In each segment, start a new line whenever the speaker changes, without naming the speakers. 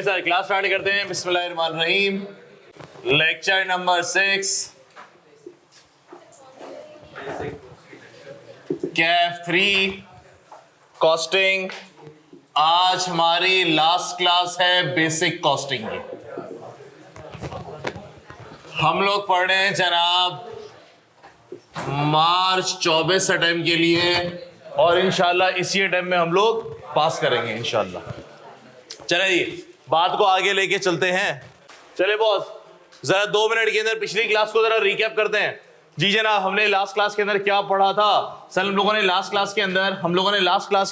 चलिए sir class start करते हैं। बिस्मिल्लाहिर्रहमानिर्रहीम। Lecture number 6 Kaif 3 costing. आज हमारी लास्ट क्लास है बेसिक कॉस्टिंग की। हम लोग पढ़ रहे हैं जनाब मार्च 24 अटेम्प्ट के लिए और इंशाल्लाह इसी अटेम्प्ट में हम लोग पास करेंगे इंशाल्लाह। चलिए बात को आगे लेके चलते हैं। चले बॉस जरा 2 मिनट के अंदर पिछली क्लास को जरा रिकैप करते हैं। जी जनाब, हमने लास्ट क्लास के अंदर क्या पढ़ा था? सर हम लोगों ने लास्ट क्लास के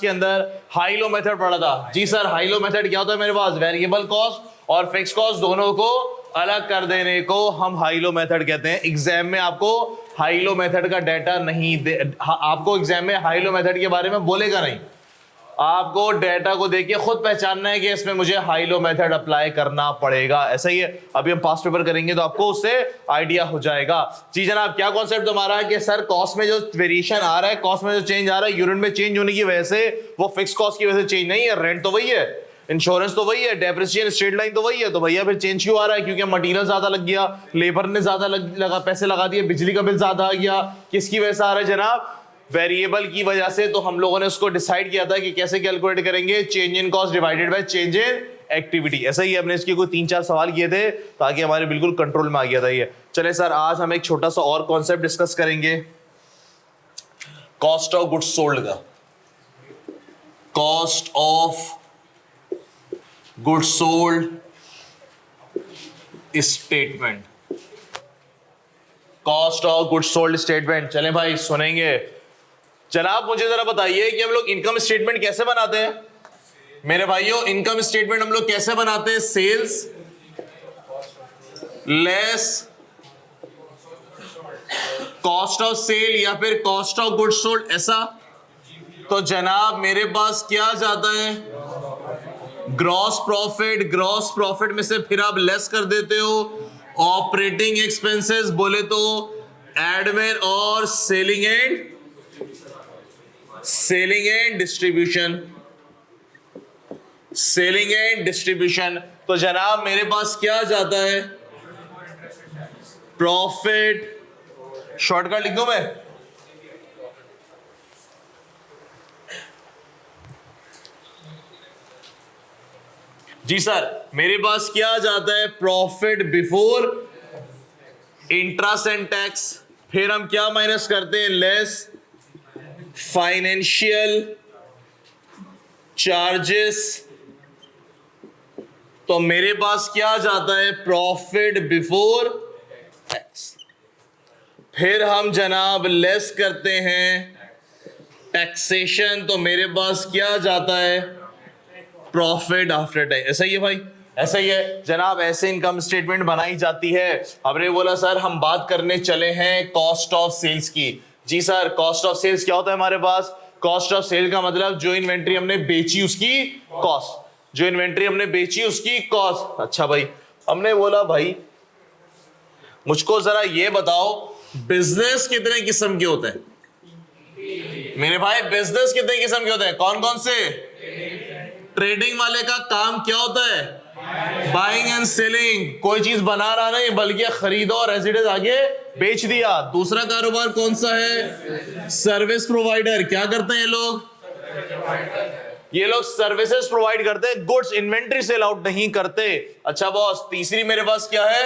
अंदर हाई लो मेथड पढ़ा था। जी सर, हाई लो मेथड क्या होता है मेरे पास? वेरिएबल कॉस्ट और फिक्स कॉस्ट दोनों को अलग कर देने को हम हाई लो मेथड कहते हैं। एग्जाम में आपको हाई लो मेथड का डाटा नहीं आपको एग्जाम में हाई लो मेथड के बारे में बोलेगा नहीं। आपको डाटा को देख के खुद पहचानना है कि इसमें मुझे हाई लो मेथड अप्लाई करना पड़ेगा। ऐसा ही है, अभी हम पास्ट पेपर करेंगे तो आपको उससे आइडिया हो जाएगा। जी जनाब, क्या कॉन्सेप्ट हमारा है कि सर कॉस्ट में जो वेरिएशन आ रहा है, कॉस्ट में जो चेंज आ रहा है, यूनिट में चेंज होने की वजह से वो फिक्स कॉस्ट की वजह से चेंज नहीं है। रेंट तो वही है, इंश्योरेंस तो वही है, डेप्रिसिएशन स्ट्रेट लाइन तो वही है, तो भैया फिर चेंज क्यों आ रहा है? क्योंकि मटेरियल ज्यादा लग गया, लेबर ने ज्यादा लगा पैसे लगा दिए, बिजली का बिल ज्यादा आ गया। किसकी वजह से आ रहा है जनाब? वेरिएबल की वजह से। तो हम लोगों ने उसको डिसाइड किया था कि कैसे कैलकुलेट करेंगे, change in cost divided by change in activity. ऐसा ही हमने इसके कोई 3-4 सवाल किए थे ताकि हमारे बिल्कुल कंट्रोल में आ गया था ये। चले सर, आज हम एक छोटा सा और कॉन्सेप्ट डिस्कस करेंगे, कॉस्ट ऑफ गुड्स सोल्ड का। Cost of goods sold statement, cost of goods sold statement. चलें भाई सुनेंगे। जनाब मुझे जरा बताइए कि हम लोग इनकम स्टेटमेंट कैसे बनाते हैं? मेरे भाइयों, इनकम स्टेटमेंट हम लोग कैसे बनाते हैं? Sales less cost of sale या फिर कॉस्ट ऑफ गुड्स सोल्ड, ऐसा। तो जनाब मेरे पास क्या जाता है? Gross profit. ग्रॉस प्रॉफिट में से फिर आप लेस कर देते हो ऑपरेटिंग एक्सपेंसेस, बोले तो एडमिन और selling and distribution. Selling and distribution. तो जनाब मेरे पास क्या जाता है? प्रॉफिट, शॉर्टकट लिख दूं मैं? जी सर, मेरे पास क्या जाता है? Profit before interest and tax. फिर हम क्या माइनस करते हैं? Less financial charges. तो मेरे पास क्या जाता है? Profit before tax. फिर हम जनाब लेस करते हैं टैक्सेशन। तो मेरे पास क्या जाता है? Profit after tax. ऐसा ही है भाई, ऐसा ही है जनाब। ऐसे इनकम स्टेटमेंट बनाई जाती है। हमने बोला सर हम बात करने चले हैं कॉस्ट ऑफ सेल्स की। जी सर, कॉस्ट ऑफ सेल्स क्या होता है हमारे पास? कॉस्ट ऑफ सेल का मतलब जो इन्वेंट्री हमने बेची उसकी कॉस्ट, जो इन्वेंट्री हमने बेची उसकी कॉस्ट। अच्छा भाई, हमने बोला भाई मुझको जरा ये बताओ बिजनेस कितने किस्म के होते हैं? मेरे भाई बिजनेस कितने किस्म के होते हैं? कौन कौन से? ट्रेडिंग वाले का काम क्या होता है? Buying and selling. कोई चीज बना रहा नहीं बल्कि खरीदो और एज इट इज आगे बेच दिया। दूसरा कारोबार कौन सा है? Service provider. क्या करते हैं ये लोग? ये लोग सर्विसेज प्रोवाइड करते हैं, गुड्स इन्वेंट्री सेल आउट नहीं करते। अच्छा बॉस, तीसरी मेरे पास क्या है?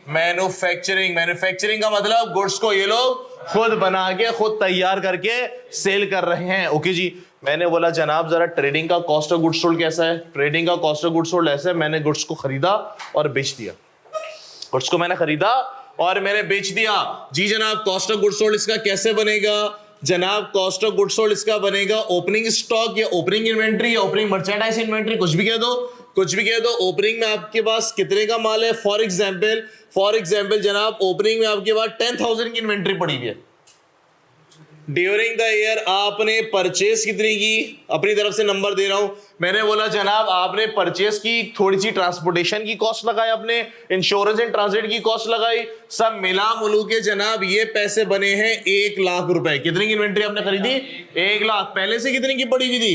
मैन्युफैक्चरिंग। मैन्युफैक्चरिंग का मतलब गुड्स को ये लोग खुद बना के खुद तैयार करके सेल कर रहे हैं। ओके जी, मैंने बोला जनाब जरा ट्रेडिंग का कॉस्ट ऑफ गुड्स सोल्ड कैसा है? ट्रेडिंग का कॉस्ट ऑफ गुड्स सोल्ड ऐसे, मैंने गुड्स को खरीदा और बेच दिया। गुड्स को मैंने खरीदा और मैंने बेच दिया। जी जनाब, कॉस्ट ऑफ गुड्स सोल्ड इसका कैसे बनेगा? जनाब कॉस्ट ऑफ गुड्स सोल्ड इसका बनेगा ओपनिंग स्टॉक या ओपनिंग इन्वेंट्री या ओपनिंग मर्चेंडाइज इन्वेंट्री, कुछ भी कह दो, कुछ भी कह दो। ओपनिंग में आपके पास कितने का माल है? फॉर एग्जाम्पल जनाब ओपनिंग में आपके पास 10,000 की इन्वेंट्री पड़ी हुई है। ड्यूरिंग द ईयर आपने परचेस कितनी की? अपनी तरफ से नंबर दे रहा हूं। मैंने बोला जनाब आपने परचेस की, थोड़ी सी ट्रांसपोर्टेशन की कॉस्ट लगाई, आपने इंश्योरेंस एंड ट्रांजिट की कॉस्ट लगाई, सब मिला मुलू के जनाब ये पैसे बने हैं 1 लाख रुपए। कितने की इन्वेंट्री आपने खरीदी? 1 लाख। पहले से कितने की पड़ी हुई थी?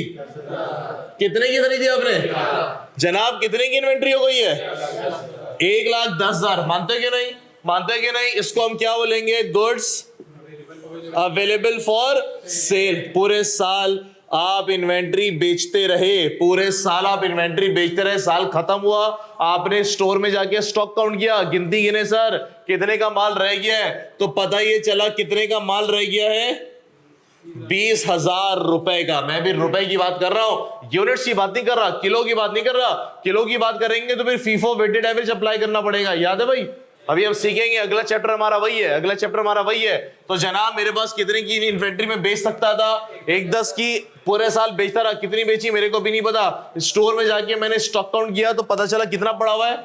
कितने की खरीदी आपने? जनाब कितने की इन्वेंट्री हो गई है? 1,10,000। मानते कि नहीं? मानते कि नहीं? इसको हम क्या बोलेंगे? Goods available for sale. पूरे साल आप इन्वेंट्री बेचते रहे, पूरे साल आप इन्वेंट्री बेचते रहे, साल खत्म हुआ, आपने स्टोर में जाके स्टॉक काउंट किया, गिनती गिने सर कितने का माल रह गया है, तो पता ये चला कितने का माल रह गया है? 20,000 रुपए का। मैं भी रुपए की बात कर रहा हूं, यूनिट्स की बात नहीं कर रहा, किलो की बात नहीं कर रहा। किलो की बात करेंगे तो फिर फीफो वेटेड एवरेज अप्लाई करना पड़ेगा, याद है भाई? अभी हम सीखेंगे, अगला चैप्टर हमारा वही है, अगला चैप्टर हमारा वही है। तो जनाब मेरे पास कितने की इन्वेंट्री में बेच सकता था? 1,10 की पूरे साल बेचता रहा। कितनी बेची मेरे को भी नहीं पता, स्टोर में जाके मैंने स्टॉक काउंट किया तो पता चला कितना पड़ा हुआ है।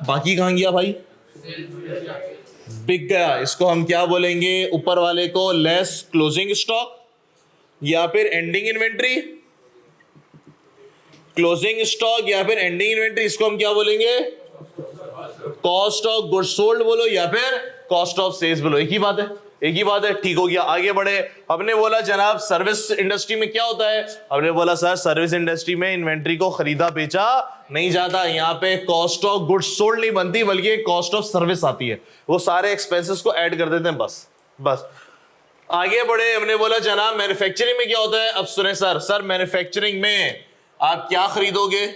बाकी कहां गया भाई? बिक गया। इसको हम क्या बोलेंगे? ऊपर वाले को लेस क्लोजिंग स्टॉक या फिर एंडिंग इन्वेंट्री, क्लोजिंग स्टॉक या फिर एंडिंग इन्वेंट्री, इसको हम क्या बोलेंगे? कॉस्ट ऑफ गुड्स सोल्ड बोलो या फिर कॉस्ट ऑफ सेल्स बोलो, एक ही बात है, एक ही बात है। ठीक हो गया, आगे बढ़े। हमने बोला जनाब सर्विस इंडस्ट्री में क्या होता है? हमने बोला सर सर्विस इंडस्ट्री में इन्वेंट्री को खरीदा बेचा नहीं जाता, यहाँ पे कॉस्ट ऑफ गुड्स सोल्ड नहीं बनती बल्कि कॉस्ट ऑफ सर्विस आती है, वो सारे एक्सपेंसेस को ऐड कर देते हैं, बस आगे बढ़े। हमने बोला जनाब मैन्युफैक्चरिंग में क्या होता है? अब सुने सर मैन्युफैक्चरिंग में आप क्या खरीदोगे?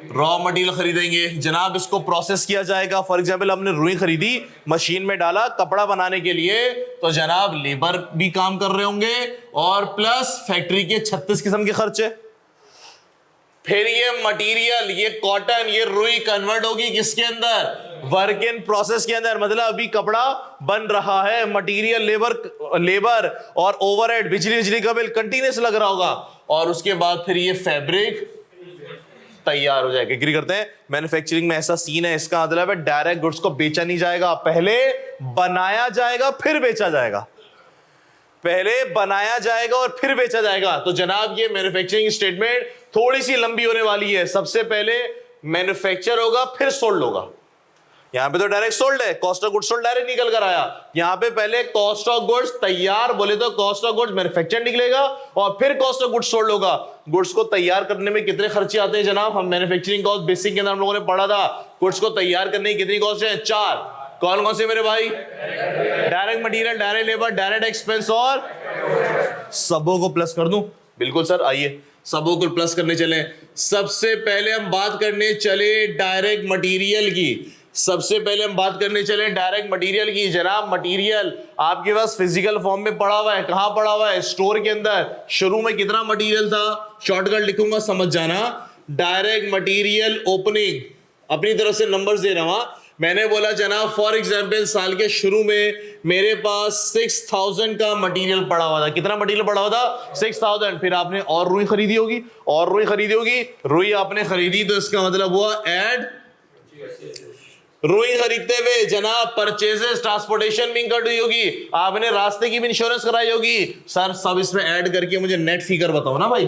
रॉ मटेरियल खरीदेंगे जनाब, इसको प्रोसेस किया जाएगा। फॉर एग्जांपल हमने रुई खरीदी, मशीन में डाला कपड़ा बनाने के लिए, तो जनाब लेबर भी काम कर रहे होंगे और प्लस फैक्ट्री के 36 किस्म के खर्चे। फिर ये मटेरियल, ये कॉटन, ये रुई कन्वर्ट होगी किसके अंदर? वर्क इन प्रोसेस के अंदर। मतलब अभी कपड़ा बन रहा है, मटेरियल, लेबर और ओवरहेड, बिजली का बिल कंटिन्यूस लग रहा होगा, और उसके बाद फिर ये फैब्रिक तैयार हो जाएगा। एग्री करते हैं? मैन्युफैक्चरिंग में ऐसा सीन है, इसका मतलब है डायरेक्ट गुड्स को बेचा नहीं जाएगा, पहले बनाया जाएगा फिर बेचा जाएगा, पहले बनाया जाएगा और फिर बेचा जाएगा। तो जनाब ये मैन्युफैक्चरिंग स्टेटमेंट थोड़ी सी लंबी होने वाली है। सबसे पहले मैन्युफैक्चर होगा फिर सोल्ड होगा। यहां पे तो डायरेक्ट सोल्ड है, cost of goods sold direct निकल कर आया। यहां पे पहले कॉस्ट ऑफ गुड्स तैयार बोले तो कॉस्ट ऑफ गुड्स मैन्युफैक्चर निकलेगा और फिर कॉस्ट ऑफ गुड्स सोल्ड होगा। गुड्स को तैयार करने में कितने खर्चे आते हैं जनाब? हम मैन्युफैक्चरिंग कॉस्ट बेसिक के अंदर हम लोगों ने पढ़ा था, गुड्स को तैयार करने की कितनी कॉस्ट है? 4। कौन कौन से मेरे भाई? Direct material, direct labour, direct expense और सबों को प्लस कर दूं? बिल्कुल सर, आइए सबों को प्लस करने चले। सबसे पहले हम बात करने चले डायरेक्ट मटेरियल की। सबसे पहले हम बात करने चले डायरेक्ट मटेरियल की। जनाब मटेरियल आपके पास फिजिकल फॉर्म में पड़ा हुआ है, कहां पड़ा हुआ है? स्टोर के अंदर। शुरू में कितना मटेरियल था? शॉर्टकट लिखूंगा समझ जाना। डायरेक्ट मटेरियल ओपनिंग, अपनी तरफ से नंबर्स दे रहा हूं। मैंने बोला जनाब फॉर एग्जांपल साल के शुरू में मेरे पास 6,000 का मटेरियल पड़ा हुआ था। कितना मटेरियल पड़ा हुआ था? 6,000। फिर आपने और रुई खरीदी होगी, और रुई खरीदी होगी, रुई आपने खरीदी तो इसका मतलब हुआ ऐड। रुई खरीदते हुए जनाब परचेजेस, ट्रांसपोर्टेशन भी इंक्लूड हुई होगी, आपने रास्ते की भी इंश्योरेंस कराई होगी। सर सब इसमें ऐड करके मुझे नेट फिगर बताओ ना भाई।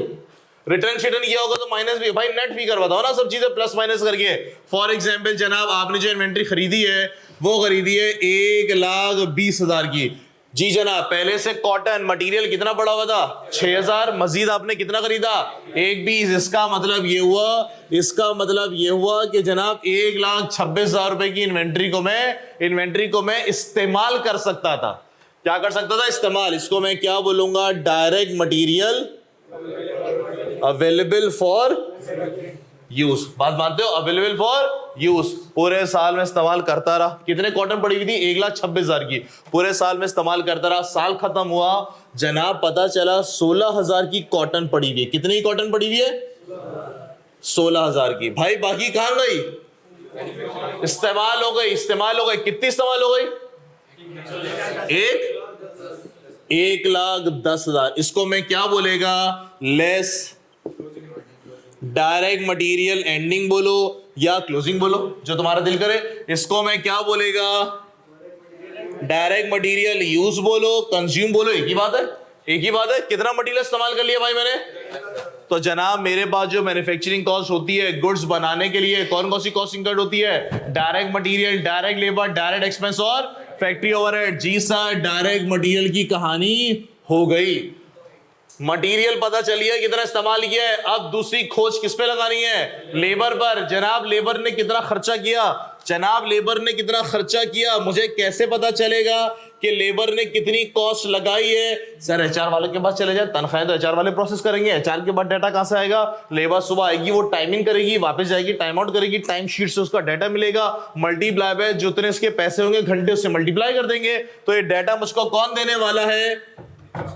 रिटर्न शिटर्न किया होगा तो माइनस भी, भाई नेट फिगर बताओ ना, सब चीजें प्लस माइनस करके। फॉर एग्जांपल जनाब आपने जो इन्वेंट्री खरीदी है वो खरीदी है 1,20,000 की। जी जनाब पहले से कॉटन मटेरियल कितना पड़ा हुआ था? 6,000। मजीद आपने कितना खरीदा? 1,20,000। इसका मतलब ये हुआ कि जनाब 1,26,000 रुपए की इन्वेंट्री को मैं इस्तेमाल कर सकता था। क्या कर सकता था? इस्तेमाल। इसको मैं क्या बोलूंगा? Direct material available for use. बात मानते हो? Available for use. पूरे साल में इस्तेमाल करता रहा। कितने कॉटन पड़ी हुई थी? 1,26,000 की। पूरे साल में इस्तेमाल करता रहा, साल खत्म हुआ जनाब पता चला 16,000 की कॉटन पड़ी हुई है। कितनी कॉटन पड़ी हुई है? 16,000 की। भाई बाकी कहां गई? इस्तेमाल हो गई। कितनी इस्तेमाल हो गई? 1,10,000। इसको मैं क्या बोलेगा? लेस डायरेक्ट मटेरियल एंडिंग बोलो या क्लोजिंग बोलो, जो तुम्हारा दिल करे। इसको मैं क्या बोलेगा? डायरेक्ट मटेरियल यूज बोलो, कंज्यूम बोलो, एक ही बात है। कितना मटेरियल इस्तेमाल कर लिया भाई मैंने? तो जनाब मेरे पास जो मैन्युफैक्चरिंग कॉस्ट होती है गुड्स बनाने के लिए, कौन कौन सी कॉस्ट इंक्लूड होती है? Direct material, direct labour, direct expense और फैक्ट्री ओवरहेड। जी सर डायरेक्ट मटेरियल की कहानी हो गई। मटेरियल पता चलिए कितना इस्तेमाल किया है, अब दूसरी खोज किस पे लगानी है, लेबर पर। जनाब लेबर ने कितना खर्चा किया, जनाब लेबर ने कितना खर्चा किया, मुझे कैसे पता चलेगा कि लेबर ने कितनी कॉस्ट लगाई है? सर एचआर वाले के पास चले जाए, तनख्वाह तो एचआर वाले प्रोसेस करेंगे, एचआर के बाद डाटा कहां से आएगा? लेबर सुबह आएगी, वो टाइमिंग करेगी, वापस जाएगी, टाइम आउट करेगी, टाइम शीट से उसका डाटा मिलेगा, मल्टीप्लाई बाय जितने इसके पैसे होंगे घंटे उससे मल्टीप्लाई कर देंगे। तो ये डाटा मुझको कौन देने वाला है?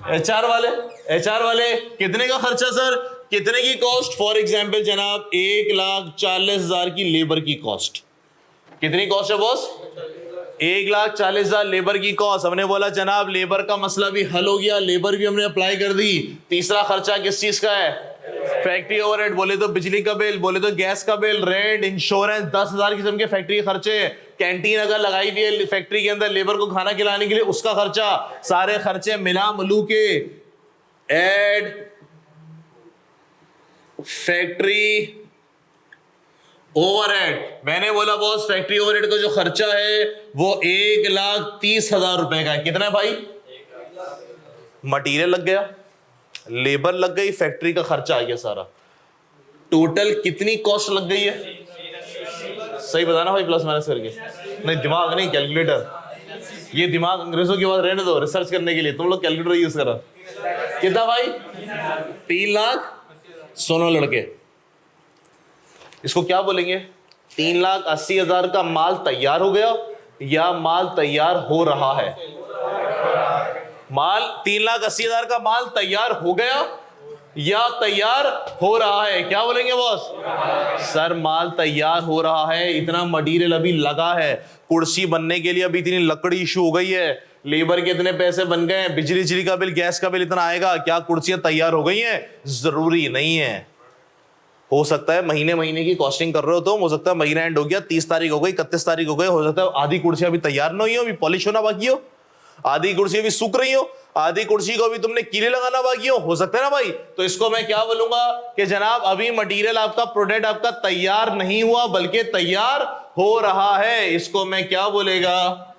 एचआर वाले। एचआर वाले कितने का खर्चा सर, कितने की कॉस्ट? फॉर एग्जांपल जनाब 1,40,000 की लेबर की कॉस्ट। कितनी कॉस्ट है बॉस? 1,40,000 लेबर की कॉस्ट। हमने बोला जनाब लेबर का मसला भी हल हो गया, लेबर भी हमने अप्लाई कर दी। तीसरा खर्चा किस चीज का है? फैक्ट्री ओवरहेड, बोले तो बिजली का बिल, बोले तो गैस का बिल, रेंट, इंश्योरेंस, 10,000 किस्म के फैक्ट्री के खर्चे, कैंटीन अगर लगाई हुई है फैक्ट्री के अंदर लेबर को खाना खिलाने के लिए उसका खर्चा, सारे खर्चे मिला मिलू के एड फैक्ट्री ओवरहेड। मैंने बोला बॉस फैक्ट्री ओवरहेड का जो खर्चा है वो 1,30,000 रुपए का है। कितना है भाई? मटीरियल लग गया, लेबर लग गई, फैक्ट्री का खर्चा आ गया सारा, टोटल कितनी कॉस्ट लग गई है? सही बताना भाई, प्लस माइनस करके। नहीं दिमाग नहीं, कैलकुलेटर। ये दिमाग अंग्रेजों की बात रहने दो, रिसर्च करने के लिए तुम लोग कैलकुलेटर यूज करो। कितना भाई? 3 लाख। सुनो लड़के, इसको क्या बोलेंगे? 3,80,000 का माल तैयार हो गया या माल तैयार हो रहा है? माल 3,80,000 का माल तैयार हो गया या तैयार हो रहा है? क्या बोलेंगे बॉस? सर माल तैयार हो रहा है, इतना मटेरियल अभी लगा है, कुर्सी बनने के लिए अभी इतनी लकड़ी इशू हो गई है, लेबर के इतने पैसे बन गए, बिजली का बिल, गैस का बिल इतना आएगा, क्या कुर्सियां तैयार हो गई हैं? जरूरी नहीं है। हो सकता है महीने महीने की कॉस्टिंग कर रहे हो तो हो सकता है महीना एंड हो गया, 30 तारीख हो गई, 31 तारीख हो गई, हो सकता है आधी कुर्सियां अभी तैयार ना हुई हो, अभी पॉलिश होना बाकी हो, आधी कुर्सी अभी सूख रही हो, आधी कुर्सी को अभी तुमने कीले लगाना बाकी हो सकता है ना भाई? तो इसको मैं क्या बोलूंगा कि जनाब अभी मटेरियल आपका, प्रोडक्ट आपका तैयार नहीं हुआ बल्कि तैयार हो रहा है। इसको मैं क्या बोलेगा?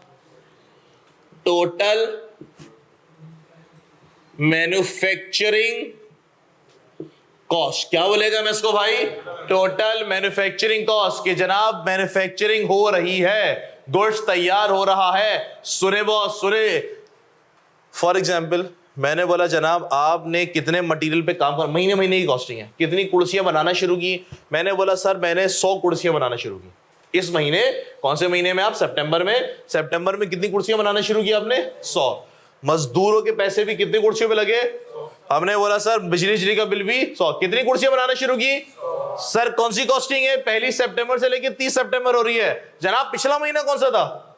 Total manufacturing cost. क्या बोलेगा मैं इसको भाई? Total manufacturing cost. कि जनाब मैन्युफैक्चरिंग हो रही है, गुड्स तैयार हो रहा है। सुने बॉस सुने, फॉर एग्जाम्पल मैंने बोला जनाब आपने कितने मटेरियल पे काम कर, महीने महीने की कॉस्टिंग है, कितनी कुर्सियां बनाना शुरू की? मैंने बोला सर मैंने 100 कुर्सियां बनाना शुरू की इस महीने। कौन से महीने में आप? सितंबर में। सितंबर में कितनी कुर्सियां बनाना शुरू की आपने? 100। मजदूरों के पैसे भी कितनी कुर्सियों पे लगे? हमने बोला सर बिजली का बिल भी 100। कितनी कुर्सियां बनाना शुरू की? सर कौन सी कॉस्टिंग है? 1 सितंबर से लेकर 30 सितंबर हो रही है। जनाब पिछला महीना कौन सा था?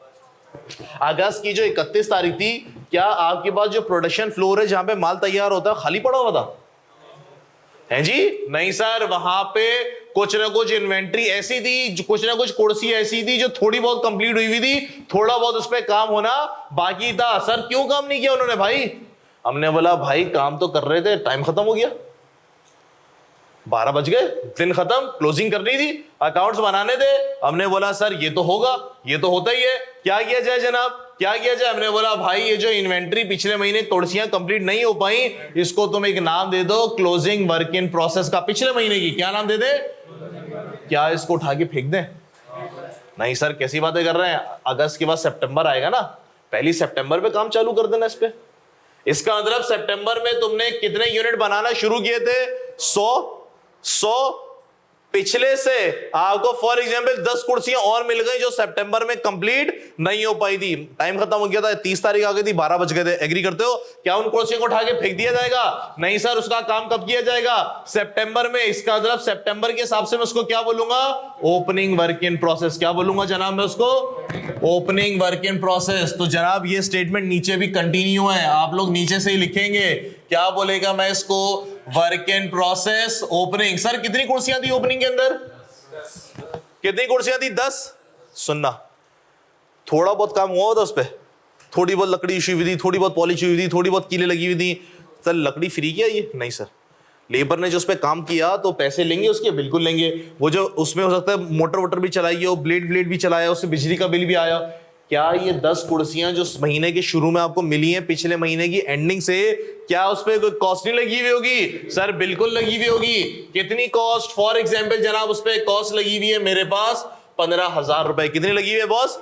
अगस्त की जो 31 तारीख थी। क्या आपके पास जो प्रोडक्शन फ्लोर है जहां पे माल तैयार होता है खाली पड़ा हुआ था? है जी? नहीं सर, वहां पे कुछ ना कुछ इन्वेंट्री ऐसी थी, कुछ ना कुछ कुर्सी ऐसी थी जो थोड़ी बहुत कंप्लीट हुई हुई थी, थोड़ा बहुत उस पर काम होना बाकी था। सर क्यों काम नहीं किया उन्होंने भाई? हमने बोला भाई काम तो कर रहे थे, टाइम खत्म हो गया, 12 बज गए, दिन खत्म, क्लोजिंग करनी थी, अकाउंट्स बनाने थे। हमने बोला सर ये तो होगा, ये तो होता ही है, क्या किया जाए जनाब, क्या किया जाए? हमने बोला भाई ये जो इन्वेंट्री पिछले महीने कुर्सियां कंप्लीट नहीं हो पाई, इसको तुम एक नाम दे दो, क्लोजिंग वर्क इन प्रोसेस का। पिछले महीने की क्या नाम दे दे? क्या इसको उठा के फेंक दें? नहीं सर कैसी बातें कर रहे हैं, अगस्त के बाद सितंबर आएगा ना, 1 सितंबर पे काम चालू कर देना इस पे। इसका मतलब सितंबर में तुमने कितने यूनिट बनाना शुरू किए थे? 100। पिछले से आपको फॉर एग्जांपल 10 कुर्सियां और मिल गई जो सितंबर में कंप्लीट नहीं हो पाई थी, टाइम खत्म हो गया था, 30 तारीख आ गई थी, 12 बज गए थे। एग्री करते हो? क्या उन कुर्सियों को उठा के फेंक दिया जाएगा? नहीं सर, उसका काम कब किया जाएगा? सितंबर में। इसका मतलब सितंबर के हिसाब से मैं उसको क्या बोलूंगा? Opening work in process. क्या बोलूंगा जनाब मैं उसको? Opening work in process. तो जनाब ये स्टेटमेंट नीचे भी कंटिन्यू है, आप लोग नीचे से ही लिखेंगे। क्या बोलेगा मैं इसको? Work in process opening. Sir कितनी कुर्सियां थी ओपनिंग के अंदर? कितनी कुर्सियां थी? 10। सुनना, थोड़ा बहुत काम हुआ था उस पर, थोड़ी बहुत लकड़ी इशू हुई थी, थोड़ी बहुत पॉलिश हुई थी, थोड़ी बहुत कीले लगी हुई थी। सर लकड़ी फ्री किया ये? नहीं सर, लेबर ने जो उस पर काम किया तो पैसे लेंगे उसके, बिल्कुल लेंगे। वो जो उसमें हो सकता है मोटर वोटर भी चलाई हो, ब्लेड भी चलाया, उससे बिजली का बिल भी आया। क्या ये 10 कुर्सियां जो महीने के शुरू में आपको मिली हैं पिछले महीने की एंडिंग से, क्या उस पर कोई कॉस्ट नहीं लगी हुई होगी? सर बिल्कुल लगी हुई होगी। कितनी कॉस्ट? फॉर एग्जाम्पल जनाब उस पर कॉस्ट लगी हुई है मेरे पास 15,000 रुपए। कितनी लगी हुई है बॉस?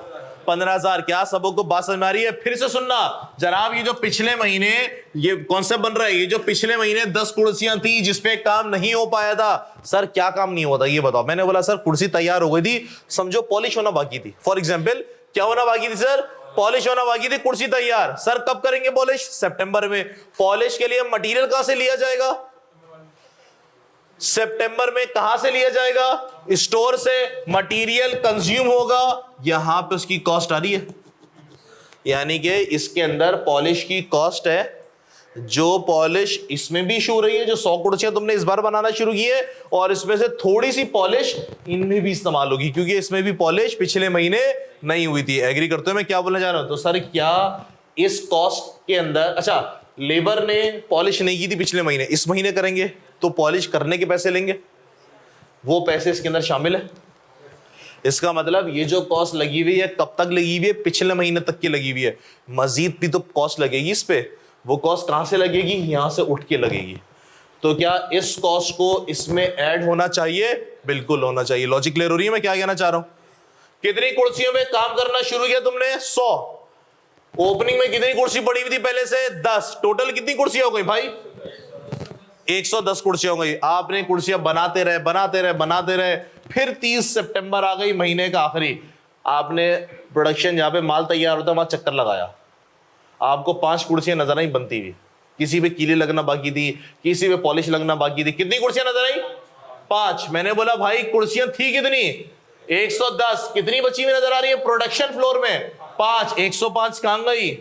15,000। क्या सबों को बात समझ में आ रही है? फिर से सुनना जनाब, ये जो पिछले महीने ये कॉन्सेप्ट बन रहा है, ये जो पिछले महीने 10 कुर्सियां थी जिसपे काम नहीं हो पाया था। सर क्या काम नहीं हुआ था ये बताओ? मैंने बोला सर कुर्सी तैयार हो गई थी, समझो पॉलिश होना बाकी थी। फॉर एग्जाम्पल क्या होना बाकी थी सर? पॉलिश होना बाकी थी, कुर्सी तैयार। सर कब करेंगे पॉलिश? सितंबर में। पॉलिश के लिए मटेरियल कहां से लिया जाएगा? सितंबर में। कहां से लिया जाएगा? स्टोर से। मटेरियल कंज्यूम होगा, यहां पे उसकी कॉस्ट आ रही है। यानी कि इसके अंदर पॉलिश की कॉस्ट है, जो पॉलिश इसमें भी इशू हो रही है, जो 100 कुर्सियां तुमने इस बार बनाना शुरू की है, और इसमें से थोड़ी सी पॉलिश इनमें भी इस्तेमाल होगी, क्योंकि इसमें भी पॉलिश पिछले महीने नहीं हुई थी। एग्री करते हो मैं क्या बोलना चाह रहा हूं? तो सर क्या इस कॉस्ट के अंदर, अच्छा लेबर ने पॉलिश नहीं की थी पिछले महीने, इस महीने करेंगे तो पॉलिश करने के पैसे लेंगे, वो पैसे इसके अंदर शामिल है। इसका मतलब ये जो कॉस्ट लगी हुई है कब तक लगी हुई है? पिछले महीने तक की लगी हुई है। मजीद भी तो कॉस्ट लगेगी इस पे। वो कॉस्ट कहां से लगेगी? यहां से उठ के लगेगी। तो क्या इस कॉस्ट को इसमें ऐड होना चाहिए? बिल्कुल होना चाहिए। लॉजिक क्लियर हो रही है मैं क्या कहना चाह रहा हूं? कितनी कुर्सियों में काम करना शुरू किया तुमने? 100। ओपनिंग में कितनी कुर्सी पड़ी हुई थी पहले से? 10। टोटल कितनी कुर्सियां हो गई भाई? 110 कुर्सियां हो गई। आपने कुर्सियां बनाते रहे बनाते रहे बनाते रहे, फिर 30 सितंबर आ गई, महीने का आखिरी। आपने प्रोडक्शन जहां पे माल तैयार होता है वहां चक्कर लगाया, आपको 5 कुर्सियां नजर आई बनती हुई। किसी पे कीले लगना बाकी थी, किसी पे पॉलिश लगना बाकी थी। कितनी कुर्सियां नजर आई? 5। मैंने बोला भाई कुर्सियां थी कितनी? 110। कितनी बची हुई नजर आ रही है प्रोडक्शन फ्लोर में? 5। 105 कहां गई?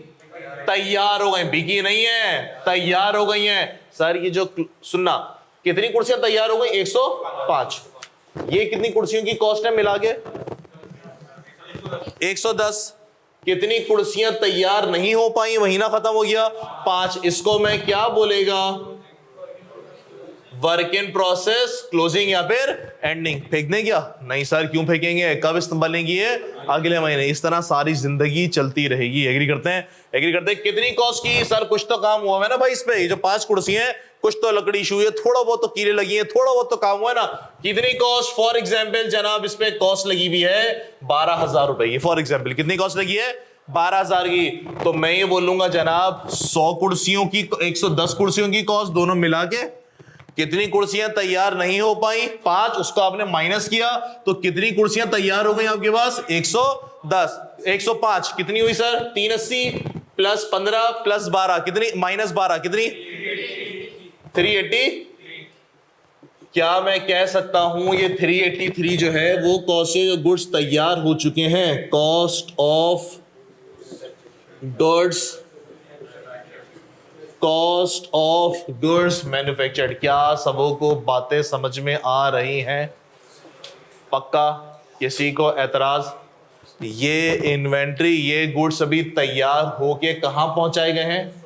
तैयार हो गई, बिकी नहीं है, तैयार हो गई हैं। सर ये जो सुनना, कितनी कुर्सियां तैयार हो गई? 105। ये कितनी कुर्सियों की कॉस्ट है मिला के? 110। कितनी कुर्सियां तैयार नहीं हो पाई, महीना खत्म हो गया? 5। इसको मैं क्या बोलेगा? वर्क इन प्रोसेस, क्लोजिंग या फिर एंडिंग। फेंक दें क्या? नहीं सर क्यों फेंकेंगे, कब इस्तेमालेंगी है? अगले महीने। इस तरह सारी जिंदगी चलती रहेगी। एग्री करते हैं? एग्री करते हैं। कितनी कॉस्ट की? सर कुछ तो काम हुआ है ना भाई इस पे। ये जो 5 कुर्सी हैं, कुछ तो लकड़ी इशू है, थोड़ा बहुत तो कीड़े लगी है, थोड़ा बहुत तो काम हुआ है ना। कितनी कॉस्ट? फॉर एग्जाम्पल जनाब इस पे कॉस्ट लगी हुई है 12,000 रुपए की। फॉर एग्जाम्पल कितनी कॉस्ट लगी है? 12,000 की। तो मैं ये बोलूंगा जनाब 100 कुर्सियों की, 110 कुर्सियों की कॉस्ट दोनों मिला के कितनी कुर्सियां तैयार नहीं हो पाई? 5। उसको आपने माइनस किया तो कितनी कुर्सियां तैयार हो गई आपके पास? 110। 105 कितनी हुई सर? 380 प्लस 15 प्लस 12 कितनी? माइनस 12 कितनी? 380। क्या मैं कह सकता हूं ये 383 जो है वो कॉस्ट से जो गुड्स तैयार हो चुके हैं, cost of goods, cost of goods manufactured. क्या सबों को बातें समझ में आ रही हैं? पक्का? किसी को एतराज? ये इन्वेंट्री, ये गुड्स अभी तैयार होके कहां पहुंचाए गए हैं?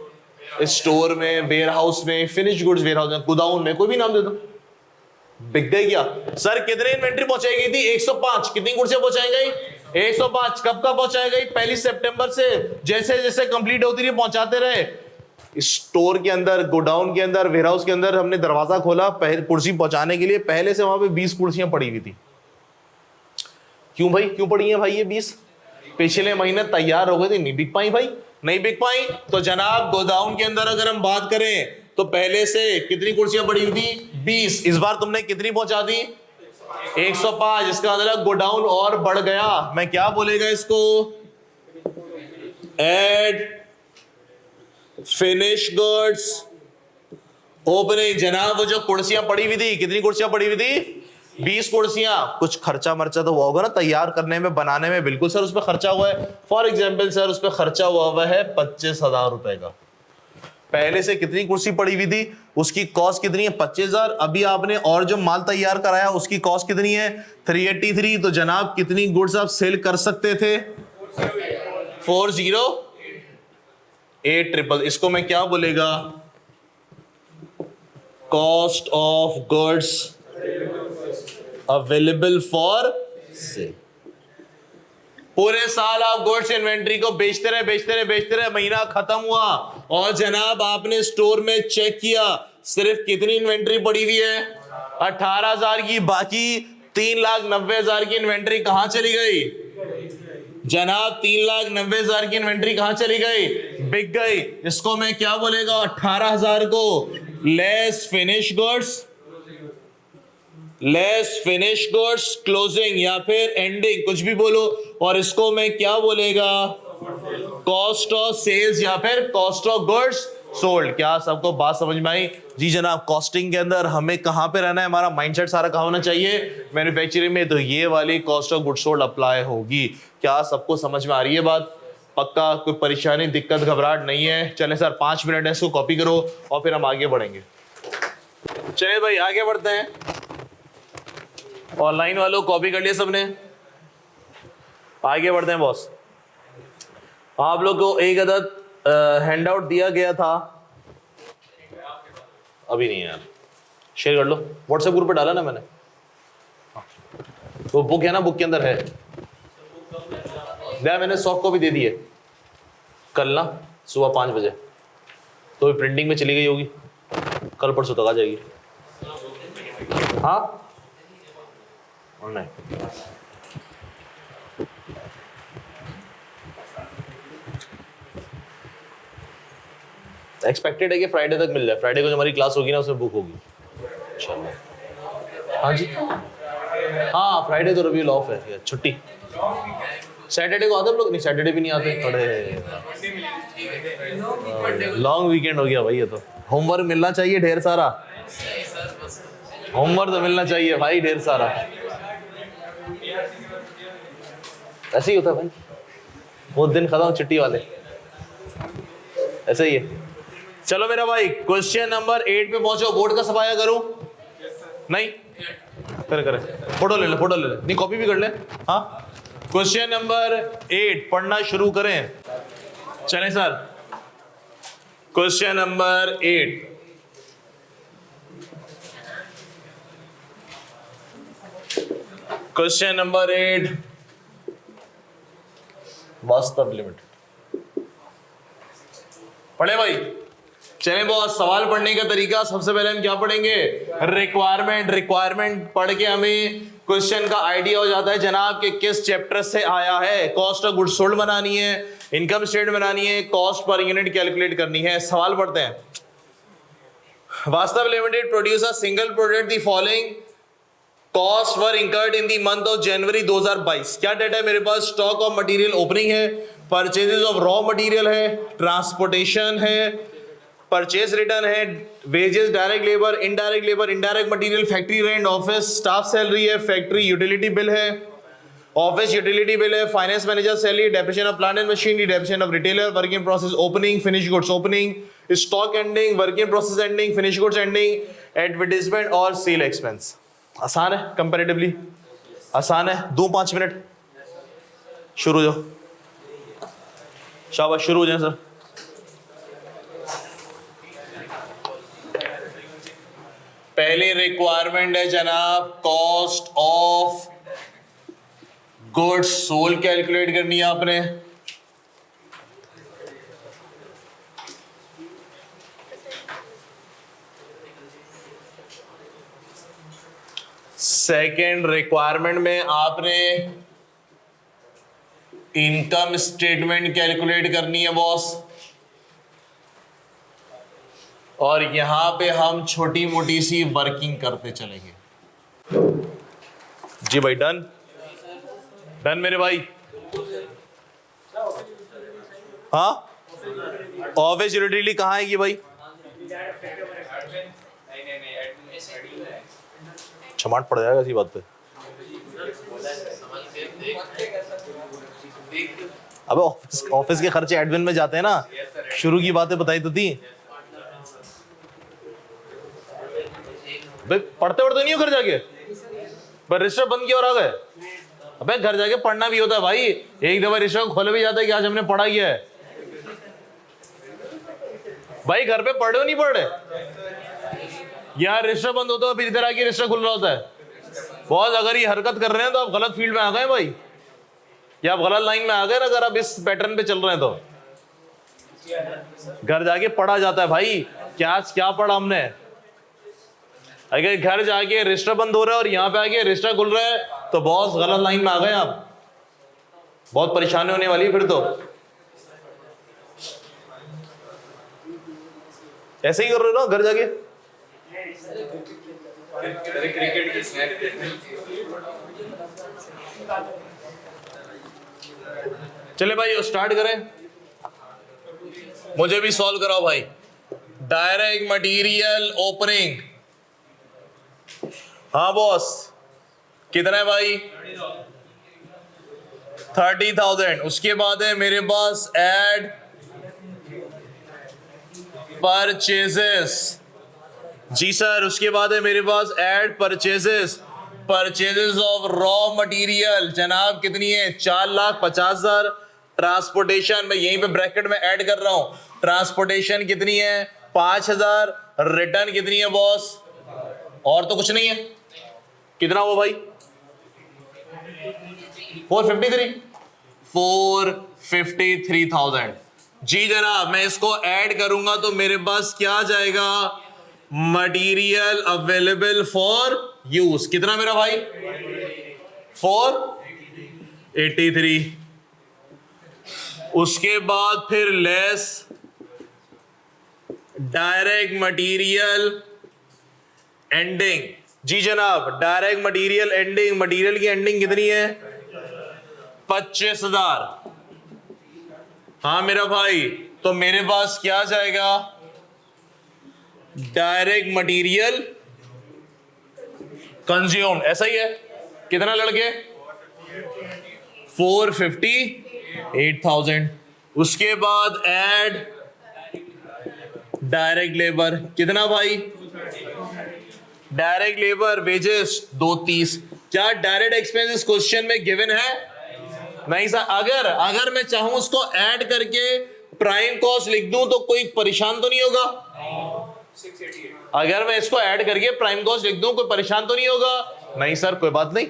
स्टोर में, वेयर हाउस में, फिनिश गुड्स वेयर हाउस में, गोदाउन में, कोई भी नाम दे दो। बिक गई क्या? सर कितने इन्वेंट्री पहुंचाई गई थी? 105। कितनी कुर्सियां पहुंचाई गई? 105। कब कब पहुंचाई गई? 1 सितंबर से। जैसे जैसे कंप्लीट होती रही पहुंचाते रहे। स्टोर के अंदर, गोडाउन के अंदर, वेयर हाउस के अंदर हमने दरवाजा खोला पहले कुर्सी पहुंचाने के लिए, पहले से वहां पे 20 कुर्सियां पड़ी हुई थी। क्यों भाई, क्यों पड़ी हैं भाई ये 20? पिछले महीने तैयार हो गई थी, नहीं बिक पाई भाई, नहीं बिक पाई। तो जनाब गोदाउन के अंदर अगर हम बात करें तो पहले से कितनी कुर्सियां पड़ी हुई थी? 20। इस बार तुमने कितनी पहुंचा दी? 105। इसका मतलब गोडाउन और बढ़ गया। मैं क्या बोलेगा इसको? Add finish goods opening. जनाब वो जो कुर्सियां पड़ी हुई थी, कितनी कुर्सियां पड़ी हुई थी? 20 कुर्सियां। कुछ खर्चा मर्चा तो हुआ होगा ना तैयार करने में, बनाने में? बिल्कुल सर उस पर खर्चा हुआ है। फॉर एग्जाम्पल सर उस पर खर्चा हुआ है 25,000 रुपए का। पहले से कितनी कुर्सी पड़ी हुई थी, उसकी कॉस्ट कितनी है? 25,000। अभी आपने और जो माल तैयार कराया उसकी कॉस्ट कितनी है? 383। तो जनाब कितनी गुड्स आप सेल कर सकते थे? 40,800। इसको मैं क्या बोलेगा? Cost of goods available for sale. पूरे साल आप गुड्स इन्वेंट्री को बेचते रहे, महीना खत्म हुआ और जनाब आपने स्टोर में चेक किया, सिर्फ कितनी इन्वेंट्री पड़ी हुई है? 18,000 की। बाकी 3,90,000 की इन्वेंट्री कहां चली गई जनाब? 3,90,000 की इन्वेंट्री कहां चली गई? बिक गई। इसको मैं क्या बोलेगा? 18,000 को लेस फिनिश गुड्स क्लोजिंग या फिर एंडिंग, कुछ भी बोलो, और इसको मैं क्या बोलेगा? कॉस्ट ऑफ सेल्स या फिर कॉस्ट ऑफ गुड्स सोल्ड। क्या सबको बात समझ में आई? जी जनाब, कॉस्टिंग के अंदर हमें कहां पे रहना है? हमारा माइंडसेट सारा कहां होना चाहिए? मैन्युफैक्चरिंग में। तो ये वाली cost of goods sold apply होगी। क्या सबको समझ में आ रही है बात? पक्का? कोई परेशानी, दिक्कत, घबराहट नहीं है? चले सर 5 मिनट है, इसको कॉपी करो और फिर हम आगे बढ़ेंगे। चले भाई आगे बढ़ते हैं। ऑनलाइन वालों कॉपी कर लिया सबने? आगे बढ़ते हैं बॉस। आप लोग को एक अदद हैंड आउट दिया गया था, अभी नहीं है यार, शेयर कर लो। व्हाट्सएप ग्रुप पे डाला ना मैंने, वो बुक है ना, बुक के अंदर है। मैंने सॉफ्ट कॉपी दे दी है कल ना सुबह 5 बजे, तो प्रिंटिंग में चली गई होगी, कल परसों तक आ जाएगी। हाँ और नहीं, एक्सपेक्टेड है कि फ्राइडे तक मिल जाए। फ्राइडे को जो हमारी क्लास होगी ना उसमें बुक होगी। हाँ जी, हाँ फ्राइडे तो रबीउल ऑफ है, छुट्टी। सैटरडे को आते हम लोग? नहीं सैटरडे भी नहीं आते, थोड़े लॉन्ग वीकेंड हो गया भाई। ये तो होमवर्क मिलना चाहिए ढेर सारा, होमवर्क तो मिलना चाहिए भाई ढेर सारा। ऐसे ही होता है भाई, वो दिन खत्म छुट्टी वाले, ऐसे ही है। चलो मेरा भाई क्वेश्चन नंबर 8 पे पहुंचो। बोर्ड का सफाया करूं? नहीं करे फोटो ले ले, नहीं कॉपी भी कर ले। हाँ क्वेश्चन नंबर 8 पढ़ना शुरू करें। चलें sir, question number 8। Question number 8 वास्तव लिमिटेड पढ़े भाई। चलें बहुत, सवाल पढ़ने का तरीका, सबसे पहले हम क्या पढ़ेंगे? रिक्वायरमेंट पढ़ के हमें क्वेश्चन का आइडिया हो जाता है जनाब कि किस चैप्टर से आया है। कॉस्ट ऑफ गुड्स सोल्ड बनानी है, इनकम स्टेटमेंट बनानी है, कॉस्ट पर यूनिट कैलकुलेट करनी है। सवाल पढ़ते हैं। वास्तव limited produce a single product the following cost were incurred in the month of January 2022। क्या डेटा है मेरे पास? स्टॉक ऑफ मटेरियल ओपनिंग है, परचेजेस ऑफ रॉ मटेरियल है, ट्रांसपोर्टेशन है, परचेज रिटर्न है, wages, direct labour, indirect material, factory rent, office staff salary है, factory utility bill है, office utility bill है, finance manager salary, depreciation of plant and machinery, depreciation of retailer, work in process opening, finish goods opening, stock ending, work in process ending, finish goods ending, advertisement और cell expense. आसान है, comparatively आसान है। 2-5 minute, शुरू हो जाओ। शाबाश, शुरू हो जाए सर। पहली रिक्वायरमेंट है जनाब cost of goods sold calculate करनी है आपने। सेकेंड रिक्वायरमेंट में आपने इनकम स्टेटमेंट कैलकुलेट करनी है बॉस, और यहां पे हम छोटी मोटी सी वर्किंग करते चलेंगे। जी भाई डन, डन मेरे भाई। हाँ ऑफिस यूटिलिटी कहाँ आएगी भाई? छमाट पड़ जाएगा इसी बात पे। अबे ऑफिस के खर्चे एडमिन में जाते हैं ना, शुरू की बातें बताई तो थी भाई। पढ़ते नहीं हो घर जाके? पर रजिस्टर बंद किया और आ गए? अबे घर जाके पढ़ना भी होता है भाई। एक दफा रजिस्टर खोले भी जाता है कि आज हमने पढ़ा किया है भाई। घर पे पढ़े हो नहीं पढ़ रहे? यार रजिस्टर बंद होता है फिर इधर आके रजिस्टर खुल रहा होता है। बहुत अगर ये हरकत कर रहे हैं तो आप गलत फील्ड में आ गए भाई। या आप गलत लाइन में आ गए ना अगर आप इस पैटर्न पे चल रहे हैं तो। घर जाके पढ़ा जाता है भाई, क्या क्या पढ़ा हमने। अगर घर जाके रजिस्टर बंद हो रहा है और यहाँ पे आके रजिस्टर खुल रहा है तो बॉस गलत लाइन में आ गए आप, बहुत परेशानी होने वाली है फिर तो। ऐसे ही कर रहे हो ना घर जाके। चले भाई स्टार्ट करें, मुझे भी सॉल्व कराओ भाई। डायरेक्ट मटेरियल ओपनिंग, हाँ बॉस कितना है भाई? 30,000। उसके बाद है मेरे पास ऐड परचेजेस, जी सर। उसके बाद है मेरे पास add purchases, purchases of raw material जनाब कितनी है? 4,50,000। ट्रांसपोर्टेशन मैं यहीं पे ब्रैकेट में ऐड कर रहा हूं, ट्रांसपोर्टेशन कितनी है? 5,000। रिटर्न कितनी है बॉस? और तो कुछ नहीं है। कितना हुआ भाई? 453। 453,000 जी जनाब। मैं इसको ऐड करूंगा तो मेरे पास क्या आ जाएगा? मटीरियल अवेलेबल फॉर यूज कितना मेरा भाई? 483। उसके बाद फिर लेस डायरेक्ट मटीरियल एंडिंग, जी जनाब। डायरेक्ट मटीरियल एंडिंग, मटीरियल की एंडिंग कितनी है? 25,000। हाँ मेरा भाई, तो मेरे पास क्या जाएगा? डायरेक्ट मटेरियल कंज्यूम, ऐसा ही है। कितना लड़के? 458,000। उसके बाद ऐड डायरेक्ट लेबर, कितना भाई? Direct labour wages 230। क्या डायरेक्ट एक्सपेंसेस क्वेश्चन में गिवन है? नहीं सर। अगर मैं चाहूं उसको ऐड करके प्राइम कॉस्ट लिख दूं तो कोई परेशान तो नहीं होगा? अगर मैं इसको ऐड करके प्राइम कॉस्ट लिख दूं कोई परेशान तो नहीं होगा? नहीं सर, कोई बात नहीं।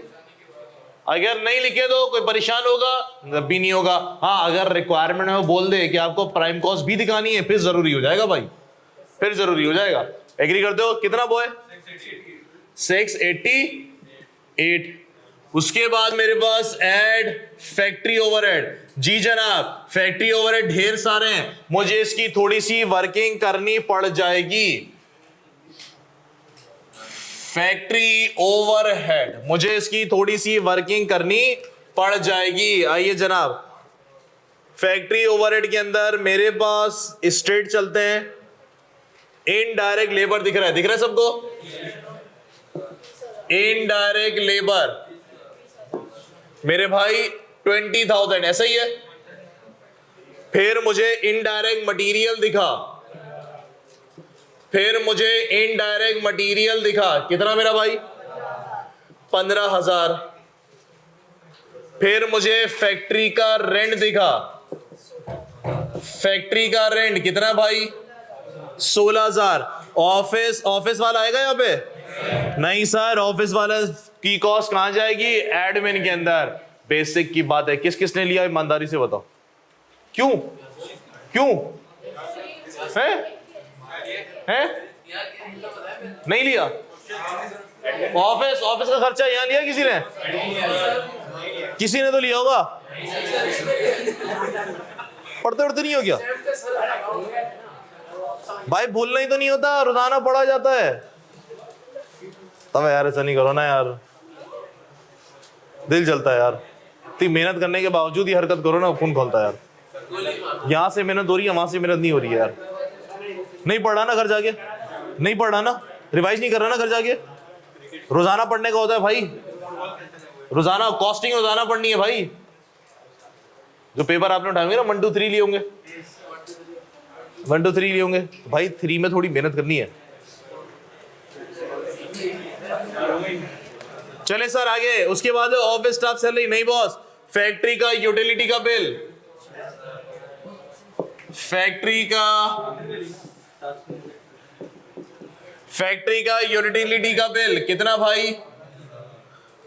अगर नहीं लिखे तो कोई परेशान होगा? भी नहीं होगा। हाँ, अगर रिक्वायरमेंट में बोल दे कि आपको प्राइम कॉस्ट भी दिखानी है फिर जरूरी हो जाएगा भाई, फिर जरूरी हो जाएगा। एग्री करते हो? कितना बॉय? 688। उसके बाद मेरे पास ऐड फैक्ट्री ओवरहेड, जी जनाब। फैक्ट्री ओवरहेड ढेर सारे हैं, मुझे इसकी थोड़ी सी वर्किंग करनी पड़ जाएगी। फैक्ट्री ओवरहेड मुझे इसकी थोड़ी सी वर्किंग करनी पड़ जाएगी। आइए जनाब, फैक्ट्री ओवरहेड के अंदर मेरे पास स्ट्रेट चलते हैं। इनडायरेक्ट लेबर दिख रहा है सबको? इनडायरेक्ट लेबर मेरे भाई 20,000, ऐसा ही है। फिर मुझे इनडायरेक्ट मटेरियल दिखा, फिर मुझे इनडायरेक्ट मटेरियल दिखा, कितना मेरा भाई? 15,000। फिर मुझे फैक्ट्री का रेंट दिखा, फैक्ट्री का रेंट कितना भाई? 16,000। ऑफिस वाला आएगा यहाँ पे? नहीं सर, ऑफिस वाला की कॉस्ट कहां जाएगी? एडमिन के अंदर। बेसिक की बात है, किस किसने लिया ईमानदारी से बताओ? क्यों है? नहीं लिया? ऑफिस का खर्चा यहां लिया किसी ने? किसी ने तो लिया होगा। पढ़ते नहीं हो क्या भाई? भूलना ही तो नहीं होता, रोजाना पढ़ा जाता है। तब यार ऐसा नहीं करो ना यार, दिल जलता है यार। इतनी मेहनत करने के बावजूद ही हरकत करो ना, खून खोलता है यार। यहां से मेहनत हो रही है, वहां से मेहनत नहीं हो रही है यार। नहीं पढ़ रहा ना घर जाके, नहीं पढ़ रहा ना, रिवाइज नहीं कर रहा ना घर जाके। रोजाना पढ़ने का होता है भाई, रोजाना कॉस्टिंग रोजाना पढ़नी है भाई। जो पेपर आपने उठाएंगे ना 1 2 3 लिए होंगे, 1 2 3 लिए होंगे, तो भाई 3 में थोड़ी मेहनत करनी है। चले सर आगे। उसके बाद ऑफिस स्टाफ सैलरी, नहीं बॉस। फैक्ट्री का यूटिलिटी का बिल, फैक्ट्री का यूटिलिटी का बिल कितना भाई?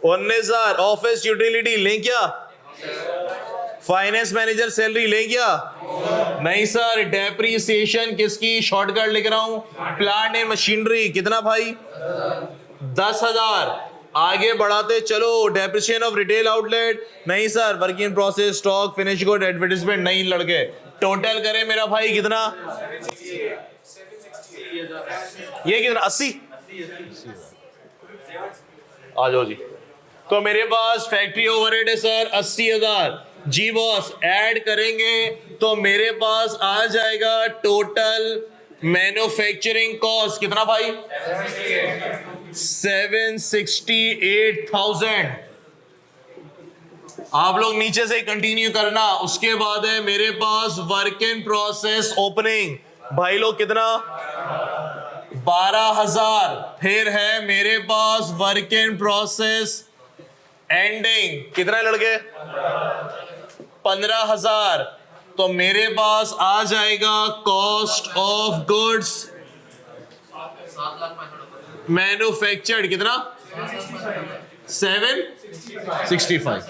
19,000। ऑफिस यूटिलिटी लें क्या? फाइनेंस मैनेजर सैलरी ले गया? नहीं सर। डेप्रीसिएशन किसकी? शॉर्टकट लिख रहा हूं, प्लांट एंड मशीनरी। कितना भाई? 10,000। आगे बढ़ाते चलो। Depreciation of retail outlet? नहीं sir. Work in process, stock, finish good, advertisement? नहीं लड़के। टोटल करें मेरा भाई कितना? ये कितना? 80। आ जाओ जी। तो मेरे पास फैक्ट्री ओवरहेड है सर 80,000। जी बॉस ऐड करेंगे तो मेरे पास आ जाएगा टोटल मैन्युफैक्चरिंग कॉस्ट कितना भाई? 768,000। आप लोग नीचे से कंटिन्यू करना। उसके बाद है मेरे पास वर्क इन प्रोसेस ओपनिंग। भाई लोग कितना? 12,000। फिर है मेरे पास वर्क इन प्रोसेस एंडिंग। कितना लड़के? 15,000। तो मेरे पास आ जाएगा कॉस्ट ऑफ गुड्स मैन्युफैक्चर्ड कितना? 765।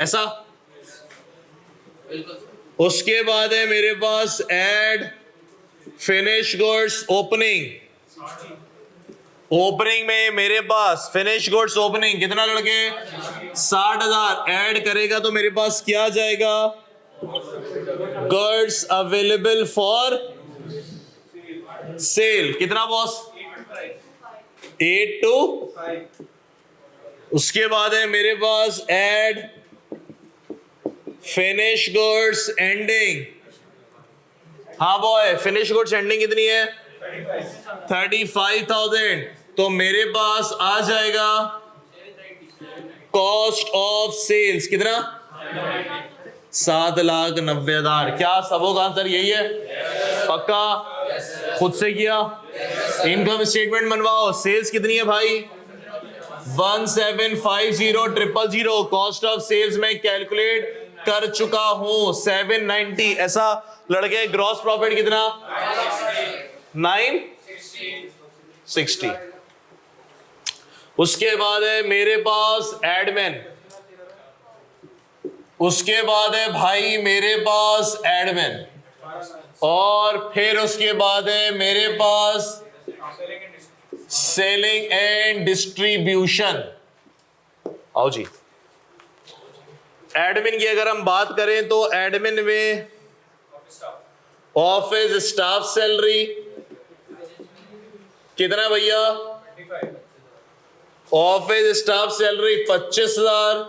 ऐसा। उसके बाद है मेरे पास add finish goods opening. Opening में मेरे पास फिनिश गुड्स ओपनिंग कितना लड़के? 60,000। ऐड करेगा तो मेरे पास क्या आ जाएगा? गुड्स अवेलेबल फॉर सेल कितना बॉस? 8 to। उसके बाद है मेरे पास ऐड फिनिश गुड्स एंडिंग। हाँ बॉय, फिनिश गुड्स एंडिंग कितनी है? 35,000। तो मेरे पास आ जाएगा कॉस्ट ऑफ सेल्स कितना? 7,90,000। क्या सबों का आंसर यही है? पक्का? खुद से किया? इनकम स्टेटमेंट बनवाओ। सेल्स कितनी है भाई? 1750,000। कॉस्ट ऑफ सेल्स में कैलकुलेट कर चुका हूं 790। ऐसा लड़के। ग्रॉस प्रॉफिट कितना? 960। उसके बाद है मेरे पास एडमिन। उसके बाद है भाई मेरे पास एडमिन। और फिर उसके बाद है मेरे पास सेलिंग एंड डिस्ट्रीब्यूशन। आओ जी। एडमिन की अगर हम बात करें तो एडमिन में ऑफिस स्टाफ सैलरी कितना भैया? Office staff salary 25,000।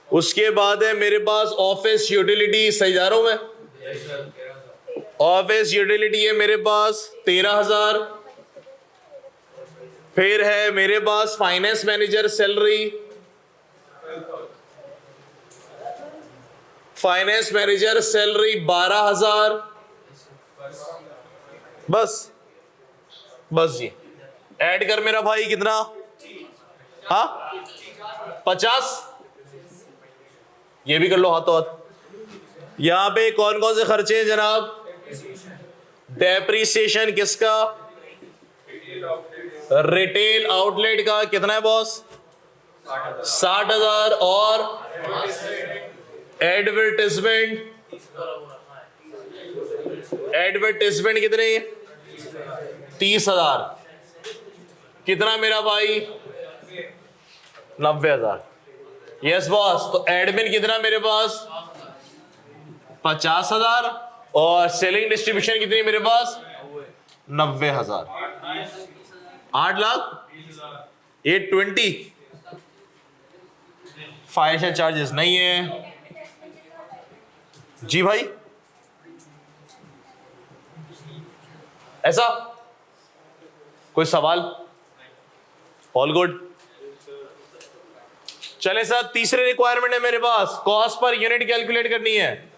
उसके बाद है मेरे पास ऑफिस यूटिलिटी। सही जा रहा हूं मैं? ऑफिस यूटिलिटी है मेरे पास 13,000। फिर है मेरे पास finance manager salary. Finance manager salary 12,000। बस जी। ऐड कर मेरा भाई कितना? हाँ 50। ये भी कर लो हाथों हाथ। यहां पे कौन कौन से खर्चे हैं जनाब? डेप्रीसिएशन किसका? रिटेल आउटलेट का कितना है बॉस? 60,000। और एडवर्टाइजमेंट कितने? 30,000। कितना मेरा भाई? 90,000। Yes boss. तो एडमिन कितना मेरे पास? 50,000। और सेलिंग डिस्ट्रीब्यूशन कितनी मेरे पास? 90,000। 8,20,000। फाइनेंशियल चार्जेस नहीं है जी भाई। ऐसा कोई सवाल? All good. चले सर। तीसरे रिक्वायरमेंट है मेरे पास कॉस्ट पर यूनिट कैलकुलेट करनी है।